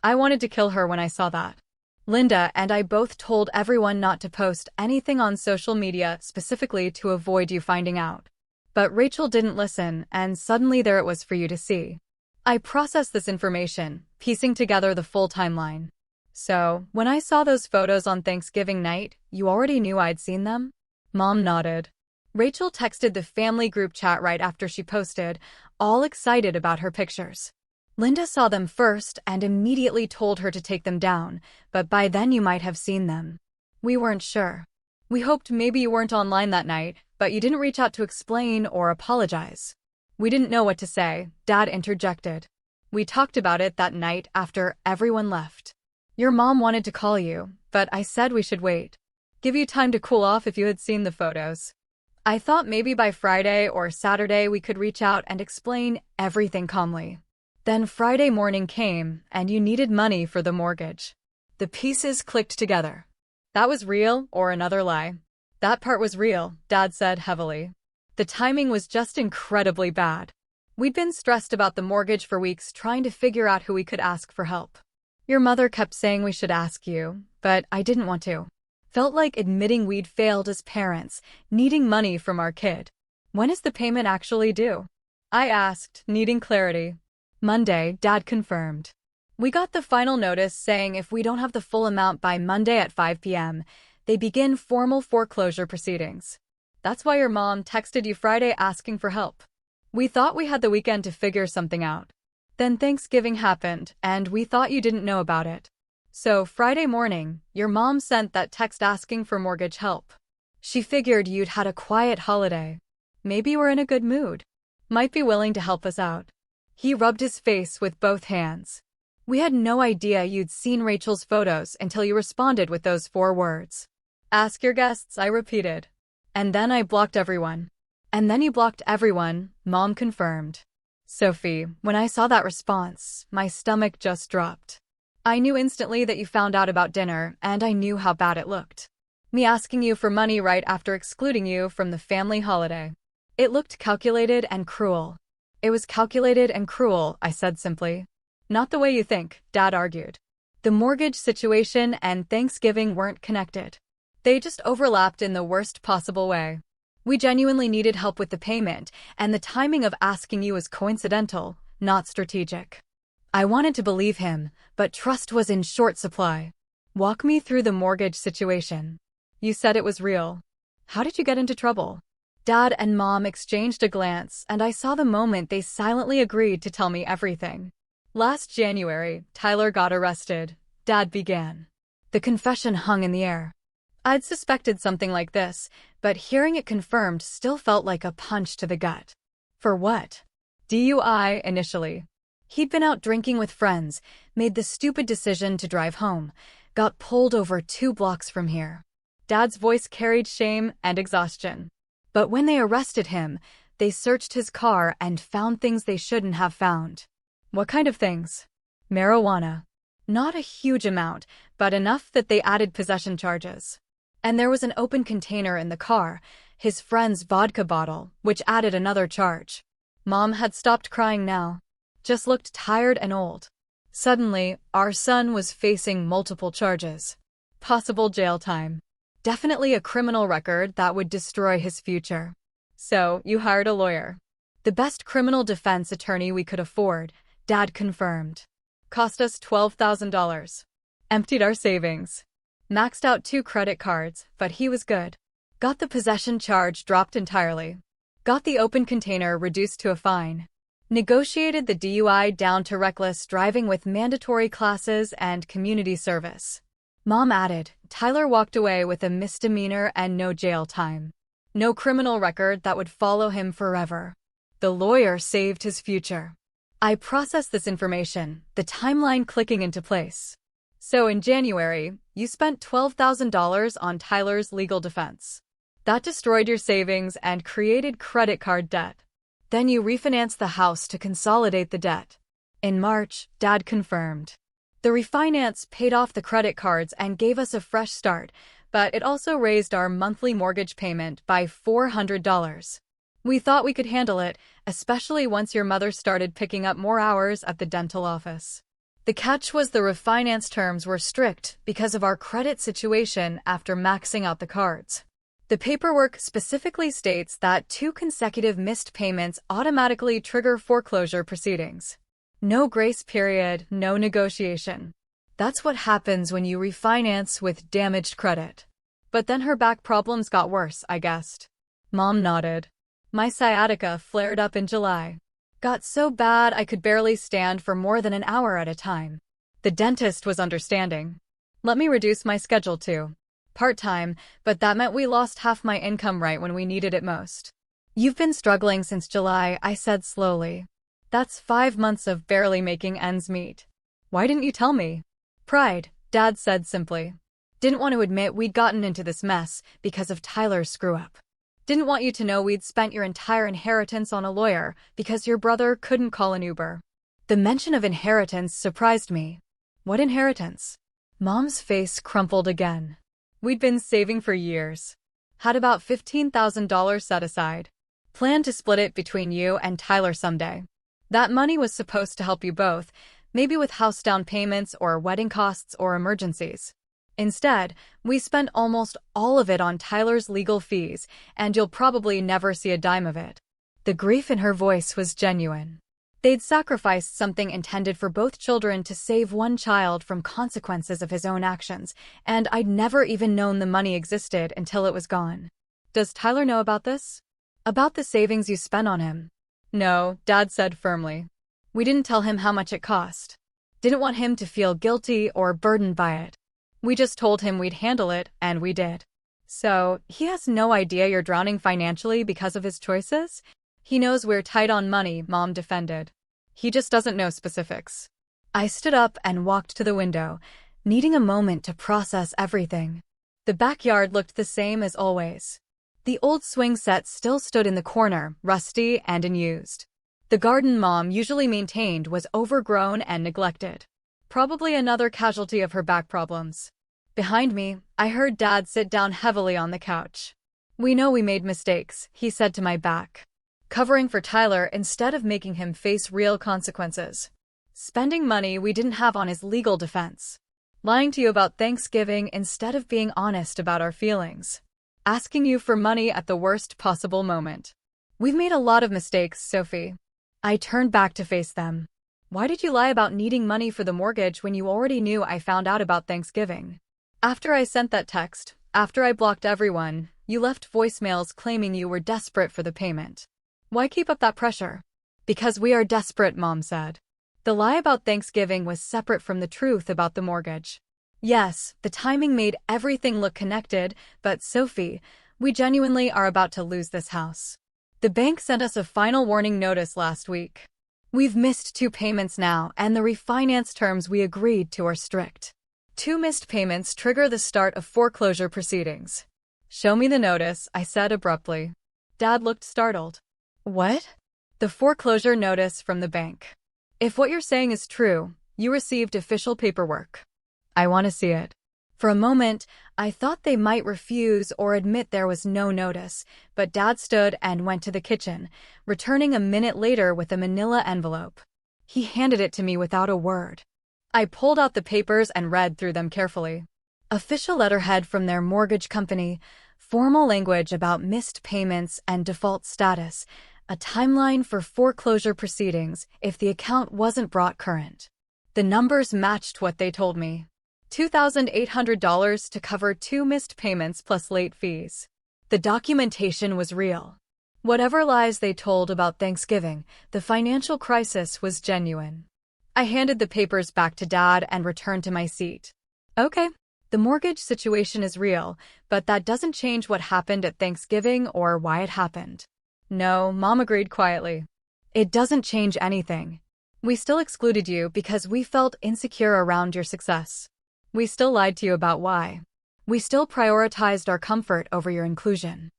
I wanted to kill her when I saw that. Linda and I both told everyone not to post anything on social media specifically to avoid you finding out. But Rachel didn't listen, and suddenly there it was for you to see. I processed this information, piecing together the full timeline. So, when I saw those photos on Thanksgiving night, you already knew I'd seen them? Mom nodded. Rachel texted the family group chat right after she posted, all excited about her pictures. Linda saw them first and immediately told her to take them down, but by then you might have seen them. We weren't sure. We hoped maybe you weren't online that night, but you didn't reach out to explain or apologize. We didn't know what to say, Dad interjected. We talked about it that night after everyone left. Your mom wanted to call you, but I said we should wait. Give you time to cool off if you had seen the photos. I thought maybe by Friday or Saturday we could reach out and explain everything calmly. Then Friday morning came, and you needed money for the mortgage. The pieces clicked together. That was real or another lie? That part was real, Dad said heavily. The timing was just incredibly bad. We'd been stressed about the mortgage for weeks trying to figure out who we could ask for help. Your mother kept saying we should ask you, but I didn't want to. Felt like admitting we'd failed as parents, needing money from our kid. When is the payment actually due? I asked, needing clarity. Monday, Dad confirmed. We got the final notice saying if we don't have the full amount by Monday at 5 p.m., they begin formal foreclosure proceedings. That's why your mom texted you Friday asking for help. We thought we had the weekend to figure something out. Then Thanksgiving happened, and we thought you didn't know about it. So Friday morning, your mom sent that text asking for mortgage help. She figured you'd had a quiet holiday. Maybe you were in a good mood. Might be willing to help us out. He rubbed his face with both hands. We had no idea you'd seen Rachel's photos until you responded with those 4 words. Ask your guests, I repeated. And then I blocked everyone. And then you blocked everyone, Mom confirmed. Sophie, when I saw that response, my stomach just dropped. I knew instantly that you found out about dinner, and I knew how bad it looked. Me asking you for money right after excluding you from the family holiday. It looked calculated and cruel. It was calculated and cruel, I said simply. Not the way you think, Dad argued. The mortgage situation and Thanksgiving weren't connected. They just overlapped in the worst possible way. We genuinely needed help with the payment, and the timing of asking you was coincidental, not strategic. I wanted to believe him, but trust was in short supply. Walk me through the mortgage situation. You said it was real. How did you get into trouble? Dad and Mom exchanged a glance, and I saw the moment they silently agreed to tell me everything. Last January, Tyler got arrested, Dad began. The confession hung in the air. I'd suspected something like this, but hearing it confirmed still felt like a punch to the gut. For what? DUI initially. He'd been out drinking with friends, made the stupid decision to drive home, got pulled over 2 blocks from here. Dad's voice carried shame and exhaustion. But when they arrested him, they searched his car and found things they shouldn't have found. What kind of things? Marijuana. Not a huge amount, but enough that they added possession charges. And there was an open container in the car, his friend's vodka bottle, which added another charge. Mom had stopped crying now. Just looked tired and old. Suddenly, our son was facing multiple charges. Possible jail time. Definitely a criminal record that would destroy his future. So, you hired a lawyer. The best criminal defense attorney we could afford, Dad confirmed. Cost us $12,000. Emptied our savings. Maxed out 2 credit cards, but he was good. Got the possession charge dropped entirely. Got the open container reduced to a fine. Negotiated the DUI down to reckless driving with mandatory classes and community service. Mom added, Tyler walked away with a misdemeanor and no jail time. No criminal record that would follow him forever. The lawyer saved his future. I processed this information, the timeline clicking into place. So in January, you spent $12,000 on Tyler's legal defense. That destroyed your savings and created credit card debt. Then you refinanced the house to consolidate the debt. In March, Dad confirmed. The refinance paid off the credit cards and gave us a fresh start, but it also raised our monthly mortgage payment by $400. We thought we could handle it, especially once your mother started picking up more hours at the dental office. The catch was the refinance terms were strict because of our credit situation after maxing out the cards. The paperwork specifically states that 2 consecutive missed payments automatically trigger foreclosure proceedings. No grace period, no negotiation. That's what happens when you refinance with damaged credit. But then her back problems got worse, I guessed. Mom nodded. My sciatica flared up in July. Got so bad I could barely stand for more than an hour at a time. The dentist was understanding. Let me reduce my schedule to part-time, but that meant we lost half my income right when we needed it most. You've been struggling since July, I said slowly. That's 5 months of barely making ends meet. Why didn't you tell me? Pride, Dad said simply. Didn't want to admit we'd gotten into this mess because of Tyler's screw-up. Didn't want you to know we'd spent your entire inheritance on a lawyer because your brother couldn't call an Uber. The mention of inheritance surprised me. What inheritance? Mom's face crumpled again. We'd been saving for years. Had about $15,000 set aside. Planned to split it between you and Tyler someday. That money was supposed to help you both, maybe with house down payments or wedding costs or emergencies. Instead, we spent almost all of it on Tyler's legal fees, and you'll probably never see a dime of it. The grief in her voice was genuine. They'd sacrificed something intended for both children to save one child from consequences of his own actions, and I'd never even known the money existed until it was gone. Does Tyler know about this? About the savings you spent on him? No, Dad said firmly. We didn't tell him how much it cost. Didn't want him to feel guilty or burdened by it. We just told him we'd handle it, and we did. So, he has no idea you're drowning financially because of his choices? He knows we're tight on money, Mom defended. He just doesn't know specifics. I stood up and walked to the window, needing a moment to process everything. The backyard looked the same as always. The old swing set still stood in the corner, rusty and unused. The garden Mom usually maintained was overgrown and neglected. Probably another casualty of her back problems. Behind me, I heard Dad sit down heavily on the couch. We know we made mistakes, he said to my back. Covering for Tyler instead of making him face real consequences. Spending money we didn't have on his legal defense. Lying to you about Thanksgiving instead of being honest about our feelings. Asking you for money at the worst possible moment. We've made a lot of mistakes, Sophie. I turned back to face them. Why did you lie about needing money for the mortgage when you already knew I found out about Thanksgiving? After I sent that text, after I blocked everyone, you left voicemails claiming you were desperate for the payment. Why keep up that pressure? Because we are desperate, Mom said. The lie about Thanksgiving was separate from the truth about the mortgage. Yes, the timing made everything look connected, but Sophie, we genuinely are about to lose this house. The bank sent us a final warning notice last week. We've missed 2 payments now, and the refinance terms we agreed to are strict. 2 missed payments trigger the start of foreclosure proceedings. Show me the notice, I said abruptly. Dad looked startled. What? The foreclosure notice from the bank. If what you're saying is true, you received official paperwork. I want to see it. For a moment, I thought they might refuse or admit there was no notice, but Dad stood and went to the kitchen, returning a minute later with a manila envelope. He handed it to me without a word. I pulled out the papers and read through them carefully. Official letterhead from their mortgage company, formal language about missed payments and default status, a timeline for foreclosure proceedings if the account wasn't brought current. The numbers matched what they told me. $2,800 to cover 2 missed payments plus late fees. The documentation was real. Whatever lies they told about Thanksgiving, the financial crisis was genuine. I handed the papers back to Dad and returned to my seat. Okay, the mortgage situation is real, but that doesn't change what happened at Thanksgiving or why it happened. No, Mom agreed quietly. It doesn't change anything. We still excluded you because we felt insecure around your success. We still lied to you about why. We still prioritized our comfort over your inclusion.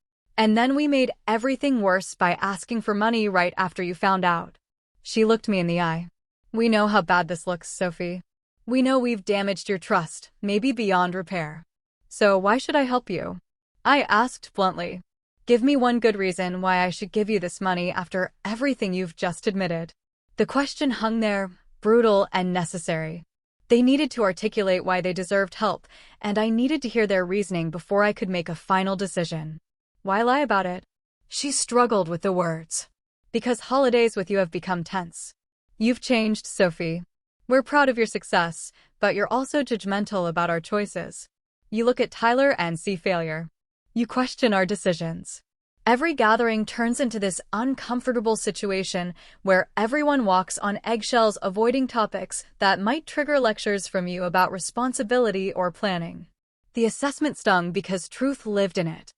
And then we made everything worse by asking for money right after you found out. She looked me in the eye. We know how bad this looks, Sophie. We know we've damaged your trust, maybe beyond repair. So why should I help you? I asked bluntly. Give me one good reason why I should give you this money after everything you've just admitted. The question hung there, brutal and necessary. They needed to articulate why they deserved help, and I needed to hear their reasoning before I could make a final decision. Why lie about it? She struggled with the words. Because holidays with you have become tense. You've changed, Sophie. We're proud of your success, but you're also judgmental about our choices. You look at Tyler and see failure. You question our decisions. Every gathering turns into this uncomfortable situation where everyone walks on eggshells avoiding topics that might trigger lectures from you about responsibility or planning. The assessment stung because truth lived in it.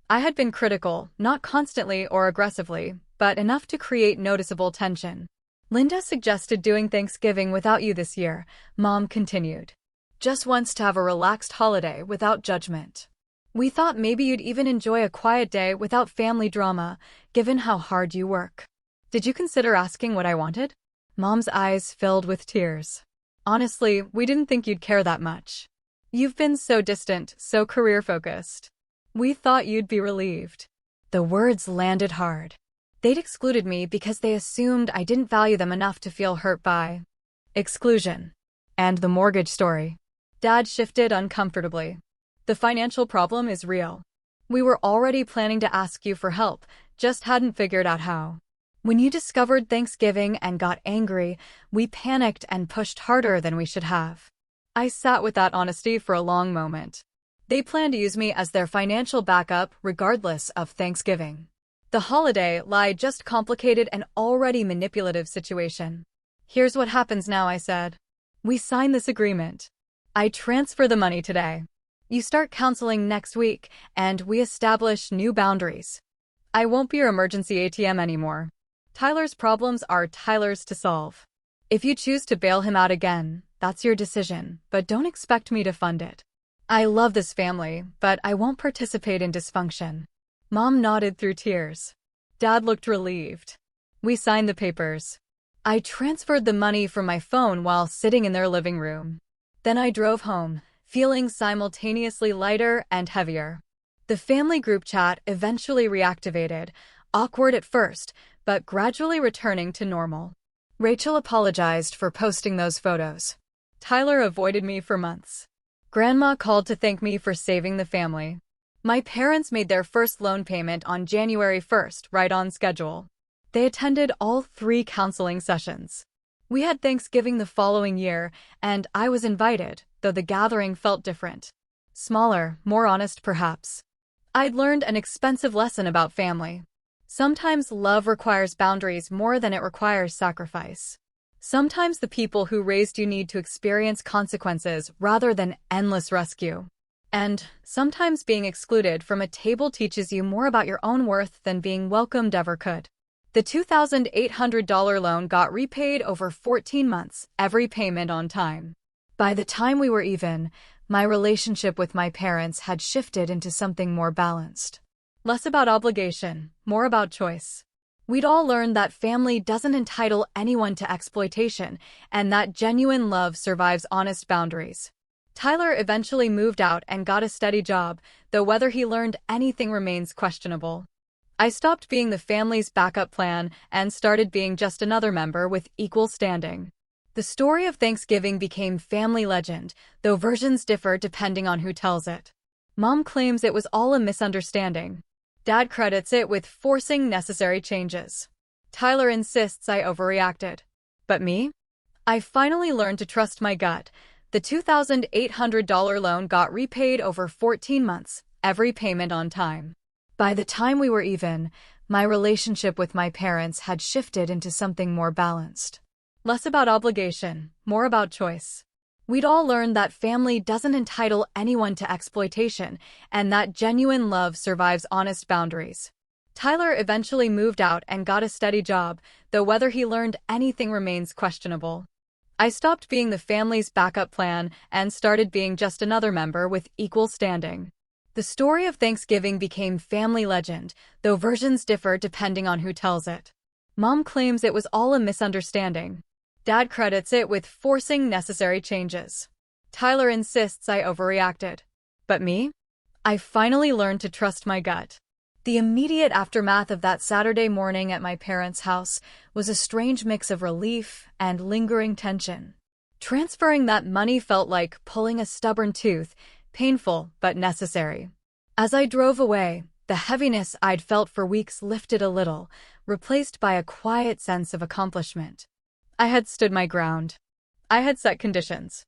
I had been critical, not constantly or aggressively, but enough to create noticeable tension. Linda suggested doing Thanksgiving without you this year, Mom continued. Just wants to have a relaxed holiday without judgment. We thought maybe you'd even enjoy a quiet day without family drama, given how hard you work. Did you consider asking what I wanted? Mom's eyes filled with tears. Honestly, we didn't think you'd care that much. You've been so distant, so career-focused. We thought you'd be relieved. The words landed hard. They'd excluded me because they assumed I didn't value them enough to feel hurt by exclusion. And the mortgage story. Dad shifted uncomfortably. The financial problem is real. We were already planning to ask you for help, just hadn't figured out how. When you discovered Thanksgiving and got angry, we panicked and pushed harder than we should have. I sat with that honesty for a long moment. They plan to use me as their financial backup regardless of Thanksgiving. The holiday lie just complicated an already manipulative situation. Here's what happens now, I said. We sign this agreement. I transfer the money today. You start counseling next week, and we establish new boundaries. I won't be your emergency ATM anymore. Tyler's problems are Tyler's to solve. If you choose to bail him out again, that's your decision, but don't expect me to fund it. I love this family, but I won't participate in dysfunction. Mom nodded through tears. Dad looked relieved. We signed the papers. I transferred the money from my phone while sitting in their living room. Then I drove home, feeling simultaneously lighter and heavier. The family group chat eventually reactivated, awkward at first, but gradually returning to normal. Rachel apologized for posting those photos. Tyler avoided me for months. Grandma called to thank me for saving the family. My parents made their first loan payment on January 1st, right on schedule. They attended all 3 counseling sessions. We had Thanksgiving the following year, and I was invited, though the gathering felt different. Smaller, more honest perhaps. I'd learned an expensive lesson about family. Sometimes love requires boundaries more than it requires sacrifice. Sometimes the people who raised you need to experience consequences rather than endless rescue. And sometimes being excluded from a table teaches you more about your own worth than being welcomed ever could. The $2,800 loan got repaid over 14 months, every payment on time. By the time we were even, my relationship with my parents had shifted into something more balanced. Less about obligation, more about choice. We'd all learned that family doesn't entitle anyone to exploitation, and that genuine love survives honest boundaries. Tyler eventually moved out and got a steady job, though whether he learned anything remains questionable. I stopped being the family's backup plan and started being just another member with equal standing. The story of Thanksgiving became family legend, though versions differ depending on who tells it. Mom claims it was all a misunderstanding. Dad credits it with forcing necessary changes. Tyler insists I overreacted. But me? I finally learned to trust my gut. The $2,800 loan got repaid over 14 months, every payment on time. By the time we were even, my relationship with my parents had shifted into something more balanced. Less about obligation, more about choice. We'd all learned that family doesn't entitle anyone to exploitation, and that genuine love survives honest boundaries. Tyler eventually moved out and got a steady job, though whether he learned anything remains questionable. I stopped being the family's backup plan and started being just another member with equal standing. The story of Thanksgiving became family legend, though versions differ depending on who tells it. Mom claims it was all a misunderstanding. Dad credits it with forcing necessary changes. Tyler insists I overreacted. But me? I finally learned to trust my gut. The immediate aftermath of that Saturday morning at my parents' house was a strange mix of relief and lingering tension. Transferring that money felt like pulling a stubborn tooth, painful but necessary. As I drove away, the heaviness I'd felt for weeks lifted a little, replaced by a quiet sense of accomplishment. I had stood my ground. I had set conditions.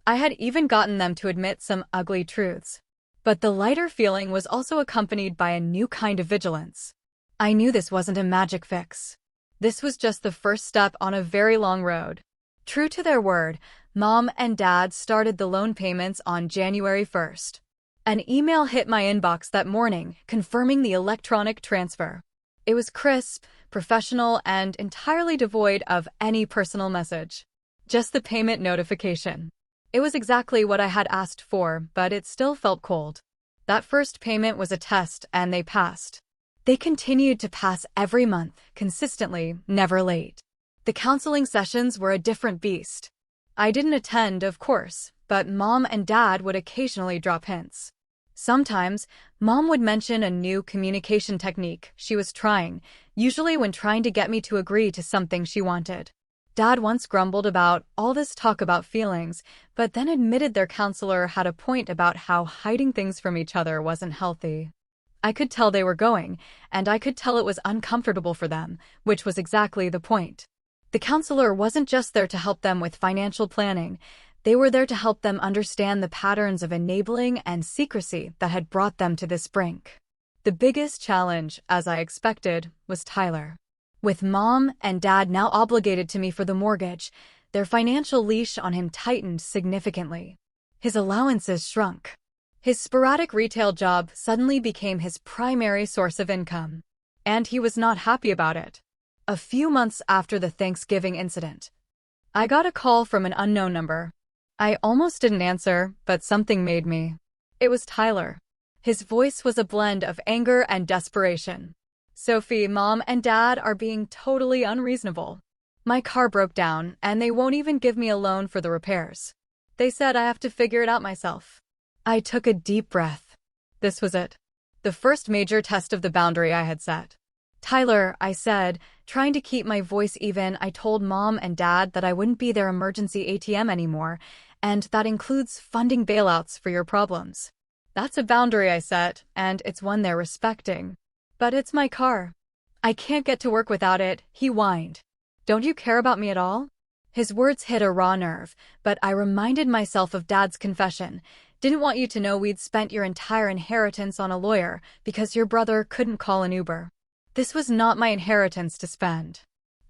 I had even gotten them to admit some ugly truths. But the lighter feeling was also accompanied by a new kind of vigilance. I knew this wasn't a magic fix. This was just the first step on a very long road. True to their word, Mom and Dad started the loan payments on January 1st. An email hit my inbox that morning, confirming the electronic transfer. It was crisp, professional, and entirely devoid of any personal message. Just the payment notification. It was exactly what I had asked for, but it still felt cold. That first payment was a test, and they passed. They continued to pass every month, consistently, never late. The counseling sessions were a different beast. I didn't attend, of course, but Mom and Dad would occasionally drop hints. Sometimes, Mom would mention a new communication technique she was trying, usually when trying to get me to agree to something she wanted. Dad once grumbled about all this talk about feelings, but then admitted their counselor had a point about how hiding things from each other wasn't healthy. I could tell they were going, and I could tell it was uncomfortable for them, which was exactly the point. The counselor wasn't just there to help them with financial planning. They were there to help them understand the patterns of enabling and secrecy that had brought them to this brink. The biggest challenge, as I expected, was Tyler. With Mom and Dad now obligated to me for the mortgage, their financial leash on him tightened significantly. His allowances shrunk. His sporadic retail job suddenly became his primary source of income. And he was not happy about it. A few months after the Thanksgiving incident, I got a call from an unknown number. I almost didn't answer, but something made me. It was Tyler. His voice was a blend of anger and desperation. "Sophie, Mom and Dad are being totally unreasonable. My car broke down, and they won't even give me a loan for the repairs. They said I have to figure it out myself." I took a deep breath. This was it. The first major test of the boundary I had set. "Tyler," I said, trying to keep my voice even. I told Mom and Dad that I wouldn't be their emergency ATM anymore, and that includes funding bailouts for your problems. That's a boundary I set, and it's one they're respecting. "But it's my car. I can't get to work without it," he whined. "Don't you care about me at all?" His words hit a raw nerve, but I reminded myself of Dad's confession. "Didn't want you to know we'd spent your entire inheritance on a lawyer because your brother couldn't call an Uber." This was not my inheritance to spend.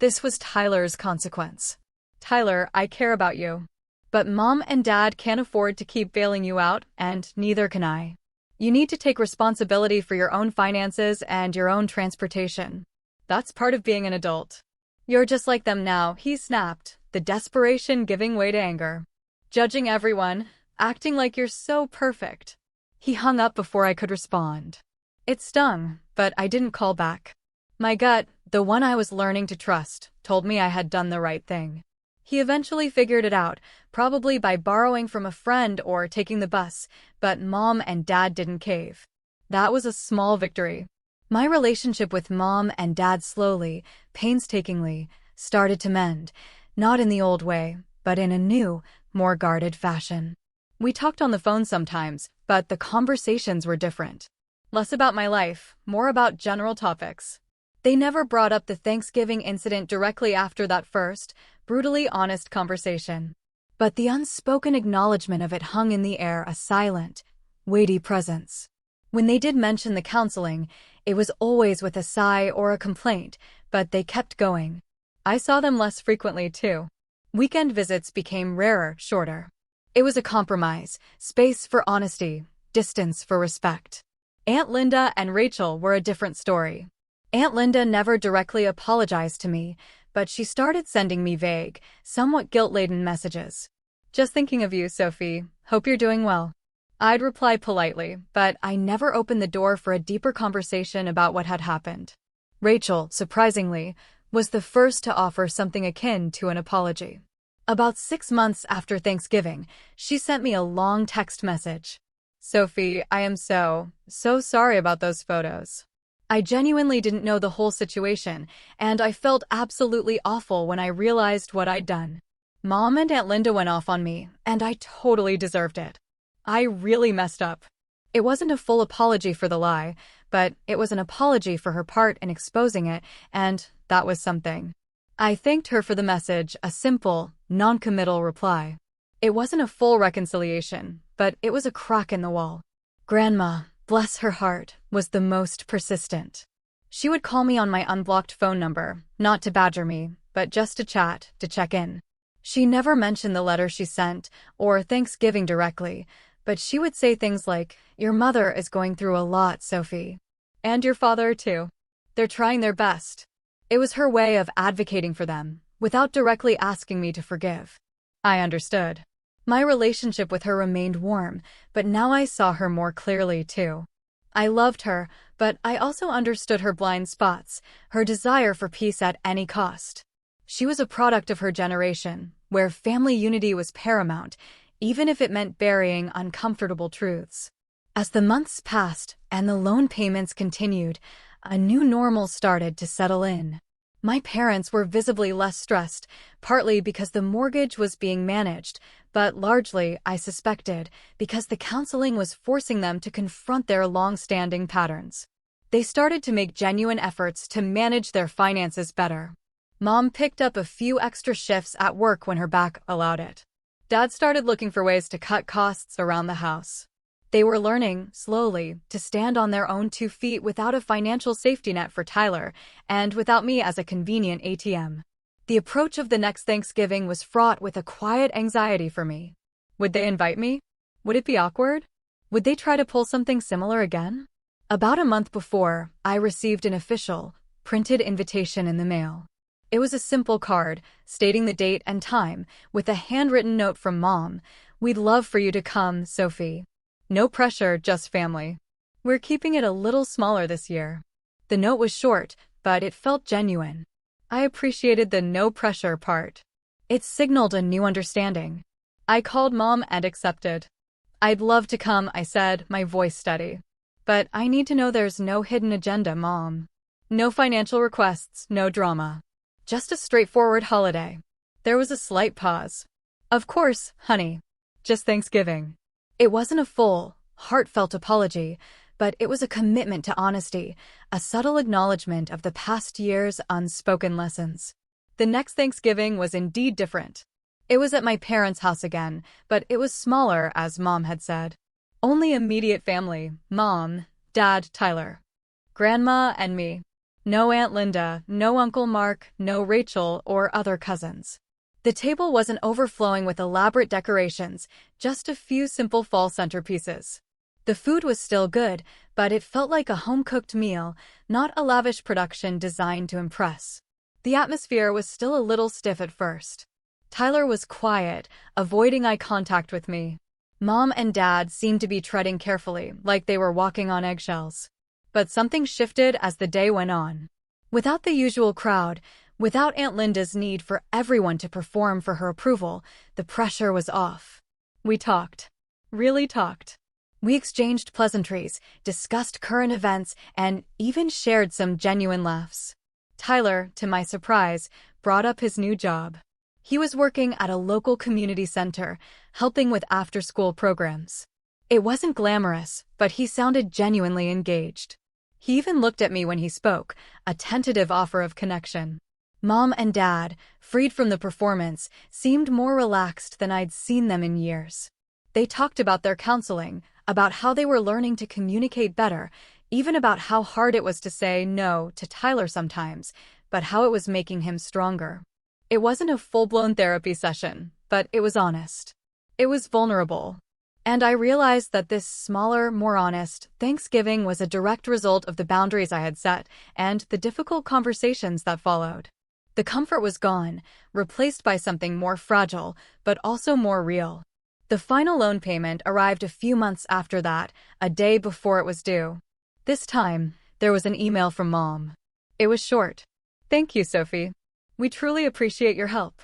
This was Tyler's consequence. "Tyler, I care about you. But Mom and Dad can't afford to keep bailing you out, and neither can I. You need to take responsibility for your own finances and your own transportation. That's part of being an adult. You're just like them now," he snapped, the desperation giving way to anger. "Judging everyone, acting like you're so perfect." He hung up before I could respond. It stung, but I didn't call back. My gut, the one I was learning to trust, told me I had done the right thing. He eventually figured it out, probably by borrowing from a friend or taking the bus, but Mom and Dad didn't cave. That was a small victory. My relationship with Mom and Dad slowly, painstakingly, started to mend, not in the old way, but in a new, more guarded fashion. We talked on the phone sometimes, but the conversations were different. Less about my life, more about general topics. They never brought up the Thanksgiving incident directly after that first, brutally honest conversation. But the unspoken acknowledgement of it hung in the air, a silent, weighty presence. When they did mention the counseling, it was always with a sigh or a complaint, but they kept going. I saw them less frequently, too. Weekend visits became rarer, shorter. It was a compromise, space for honesty, distance for respect. Aunt Linda and Rachel were a different story. Aunt Linda never directly apologized to me, but she started sending me vague, somewhat guilt-laden messages. "Just thinking of you, Sophie. Hope you're doing well." I'd reply politely, but I never opened the door for a deeper conversation about what had happened. Rachel, surprisingly, was the first to offer something akin to an apology. About 6 months after Thanksgiving, she sent me a long text message. "Sophie, I am so sorry about those photos. I genuinely didn't know the whole situation, and I felt absolutely awful when I realized what I'd done. Mom and Aunt Linda went off on me, and I totally deserved it. I really messed up." It wasn't a full apology for the lie, but it was an apology for her part in exposing it, and that was something. I thanked her for the message, a simple, non-committal reply. It wasn't a full reconciliation, but it was a crack in the wall. Grandma, bless her heart, was the most persistent. She would call me on my unblocked phone number, not to badger me, but just to chat, to check in. She never mentioned the letter she sent, or Thanksgiving directly, but she would say things like, "Your mother is going through a lot, Sophie. And your father, too. They're trying their best." It was her way of advocating for them, without directly asking me to forgive. I understood. My relationship with her remained warm, but now I saw her more clearly, too. I loved her, but I also understood her blind spots, her desire for peace at any cost. She was a product of her generation, where family unity was paramount, even if it meant burying uncomfortable truths. As the months passed and the loan payments continued, a new normal started to settle in. My parents were visibly less stressed, partly because the mortgage was being managed, but largely, I suspected, because the counseling was forcing them to confront their long-standing patterns. They started to make genuine efforts to manage their finances better. Mom picked up a few extra shifts at work when her back allowed it. Dad started looking for ways to cut costs around the house. They were learning, slowly, to stand on their own 2 feet without a financial safety net for Tyler, and without me as a convenient ATM. The approach of the next Thanksgiving was fraught with a quiet anxiety for me. Would they invite me? Would it be awkward? Would they try to pull something similar again? About a month before, I received an official, printed invitation in the mail. It was a simple card, stating the date and time, with a handwritten note from Mom. "We'd love for you to come, Sophie. No pressure, just family. We're keeping it a little smaller this year." The note was short, but it felt genuine. I appreciated the no pressure part. It signaled a new understanding. I called Mom and accepted. "I'd love to come," I said, my voice steady. "But I need to know there's no hidden agenda, Mom. No financial requests, no drama. Just a straightforward holiday." There was a slight pause. "Of course, honey. Just Thanksgiving." It wasn't a full, heartfelt apology, but it was a commitment to honesty, a subtle acknowledgement of the past year's unspoken lessons. The next Thanksgiving was indeed different. It was at my parents' house again, but it was smaller, as Mom had said. Only immediate family, Mom, Dad, Tyler, Grandma, and me. No Aunt Linda, no Uncle Mark, no Rachel or other cousins. The table wasn't overflowing with elaborate decorations, just a few simple fall centerpieces. The food was still good, but it felt like a home-cooked meal, not a lavish production designed to impress. The atmosphere was still a little stiff at first. Tyler was quiet, avoiding eye contact with me. Mom and Dad seemed to be treading carefully, like they were walking on eggshells. But something shifted as the day went on. Without the usual crowd, without Aunt Linda's need for everyone to perform for her approval, the pressure was off. We talked. Really talked. We exchanged pleasantries, discussed current events, and even shared some genuine laughs. Tyler, to my surprise, brought up his new job. He was working at a local community center, helping with after-school programs. It wasn't glamorous, but he sounded genuinely engaged. He even looked at me when he spoke, a tentative offer of connection. Mom and Dad, freed from the performance, seemed more relaxed than I'd seen them in years. They talked about their counseling, about how they were learning to communicate better, even about how hard it was to say no to Tyler sometimes, but how it was making him stronger. It wasn't a full-blown therapy session, but it was honest. It was vulnerable. And I realized that this smaller, more honest Thanksgiving was a direct result of the boundaries I had set and the difficult conversations that followed. The comfort was gone, replaced by something more fragile, but also more real. The final loan payment arrived a few months after that, a day before it was due. This time, there was an email from Mom. It was short. "Thank you, Sophie. We truly appreciate your help.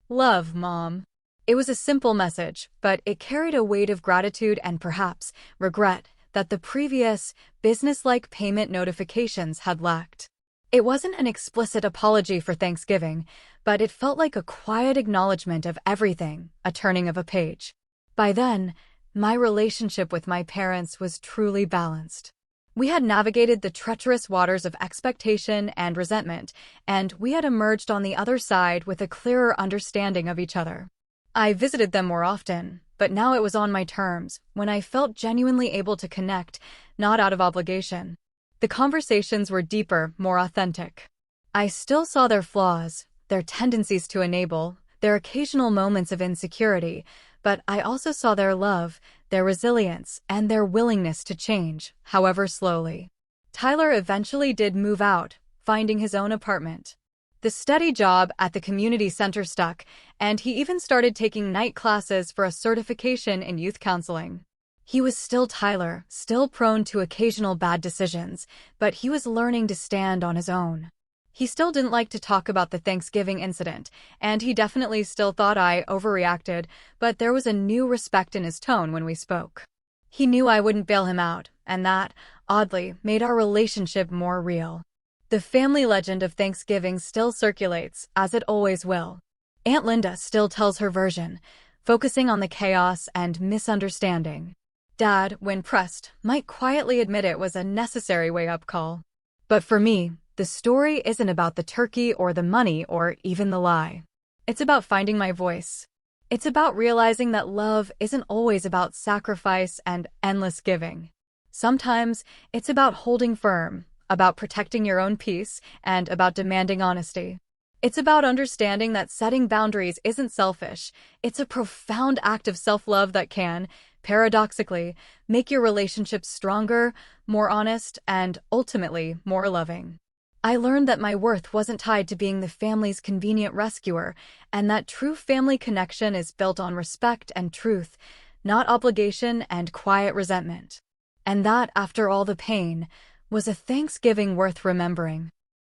Love, Mom." It was a simple message, but it carried a weight of gratitude and perhaps regret that the previous, business-like payment notifications had lacked. It wasn't an explicit apology for Thanksgiving, but it felt like a quiet acknowledgement of everything, a turning of a page. By then, my relationship with my parents was truly balanced. We had navigated the treacherous waters of expectation and resentment, and we had emerged on the other side with a clearer understanding of each other. I visited them more often, but now it was on my terms, when I felt genuinely able to connect, not out of obligation. The conversations were deeper, more authentic. I still saw their flaws, their tendencies to enable, their occasional moments of insecurity, but I also saw their love, their resilience, and their willingness to change, however slowly. Tyler eventually did move out, finding his own apartment. The steady job at the community center stuck, and he even started taking night classes for a certification in youth counseling. He was still Tyler, still prone to occasional bad decisions, but he was learning to stand on his own. He still didn't like to talk about the Thanksgiving incident, and he definitely still thought I overreacted, but there was a new respect in his tone when we spoke. He knew I wouldn't bail him out, and that, oddly, made our relationship more real. The family legend of Thanksgiving still circulates, as it always will. Aunt Linda still tells her version, focusing on the chaos and misunderstanding. Dad, when pressed, might quietly admit it was a necessary wake-up call. But for me, the story isn't about the turkey or the money or even the lie. It's about finding my voice. It's about realizing that love isn't always about sacrifice and endless giving. Sometimes it's about holding firm, about protecting your own peace, and about demanding honesty. It's about understanding that setting boundaries isn't selfish. It's a profound act of self-love that can, paradoxically, make your relationships stronger, more honest, and ultimately more loving. I learned that my worth wasn't tied to being the family's convenient rescuer, and that true family connection is built on respect and truth, not obligation and quiet resentment. And that, after all the pain, was a Thanksgiving worth remembering.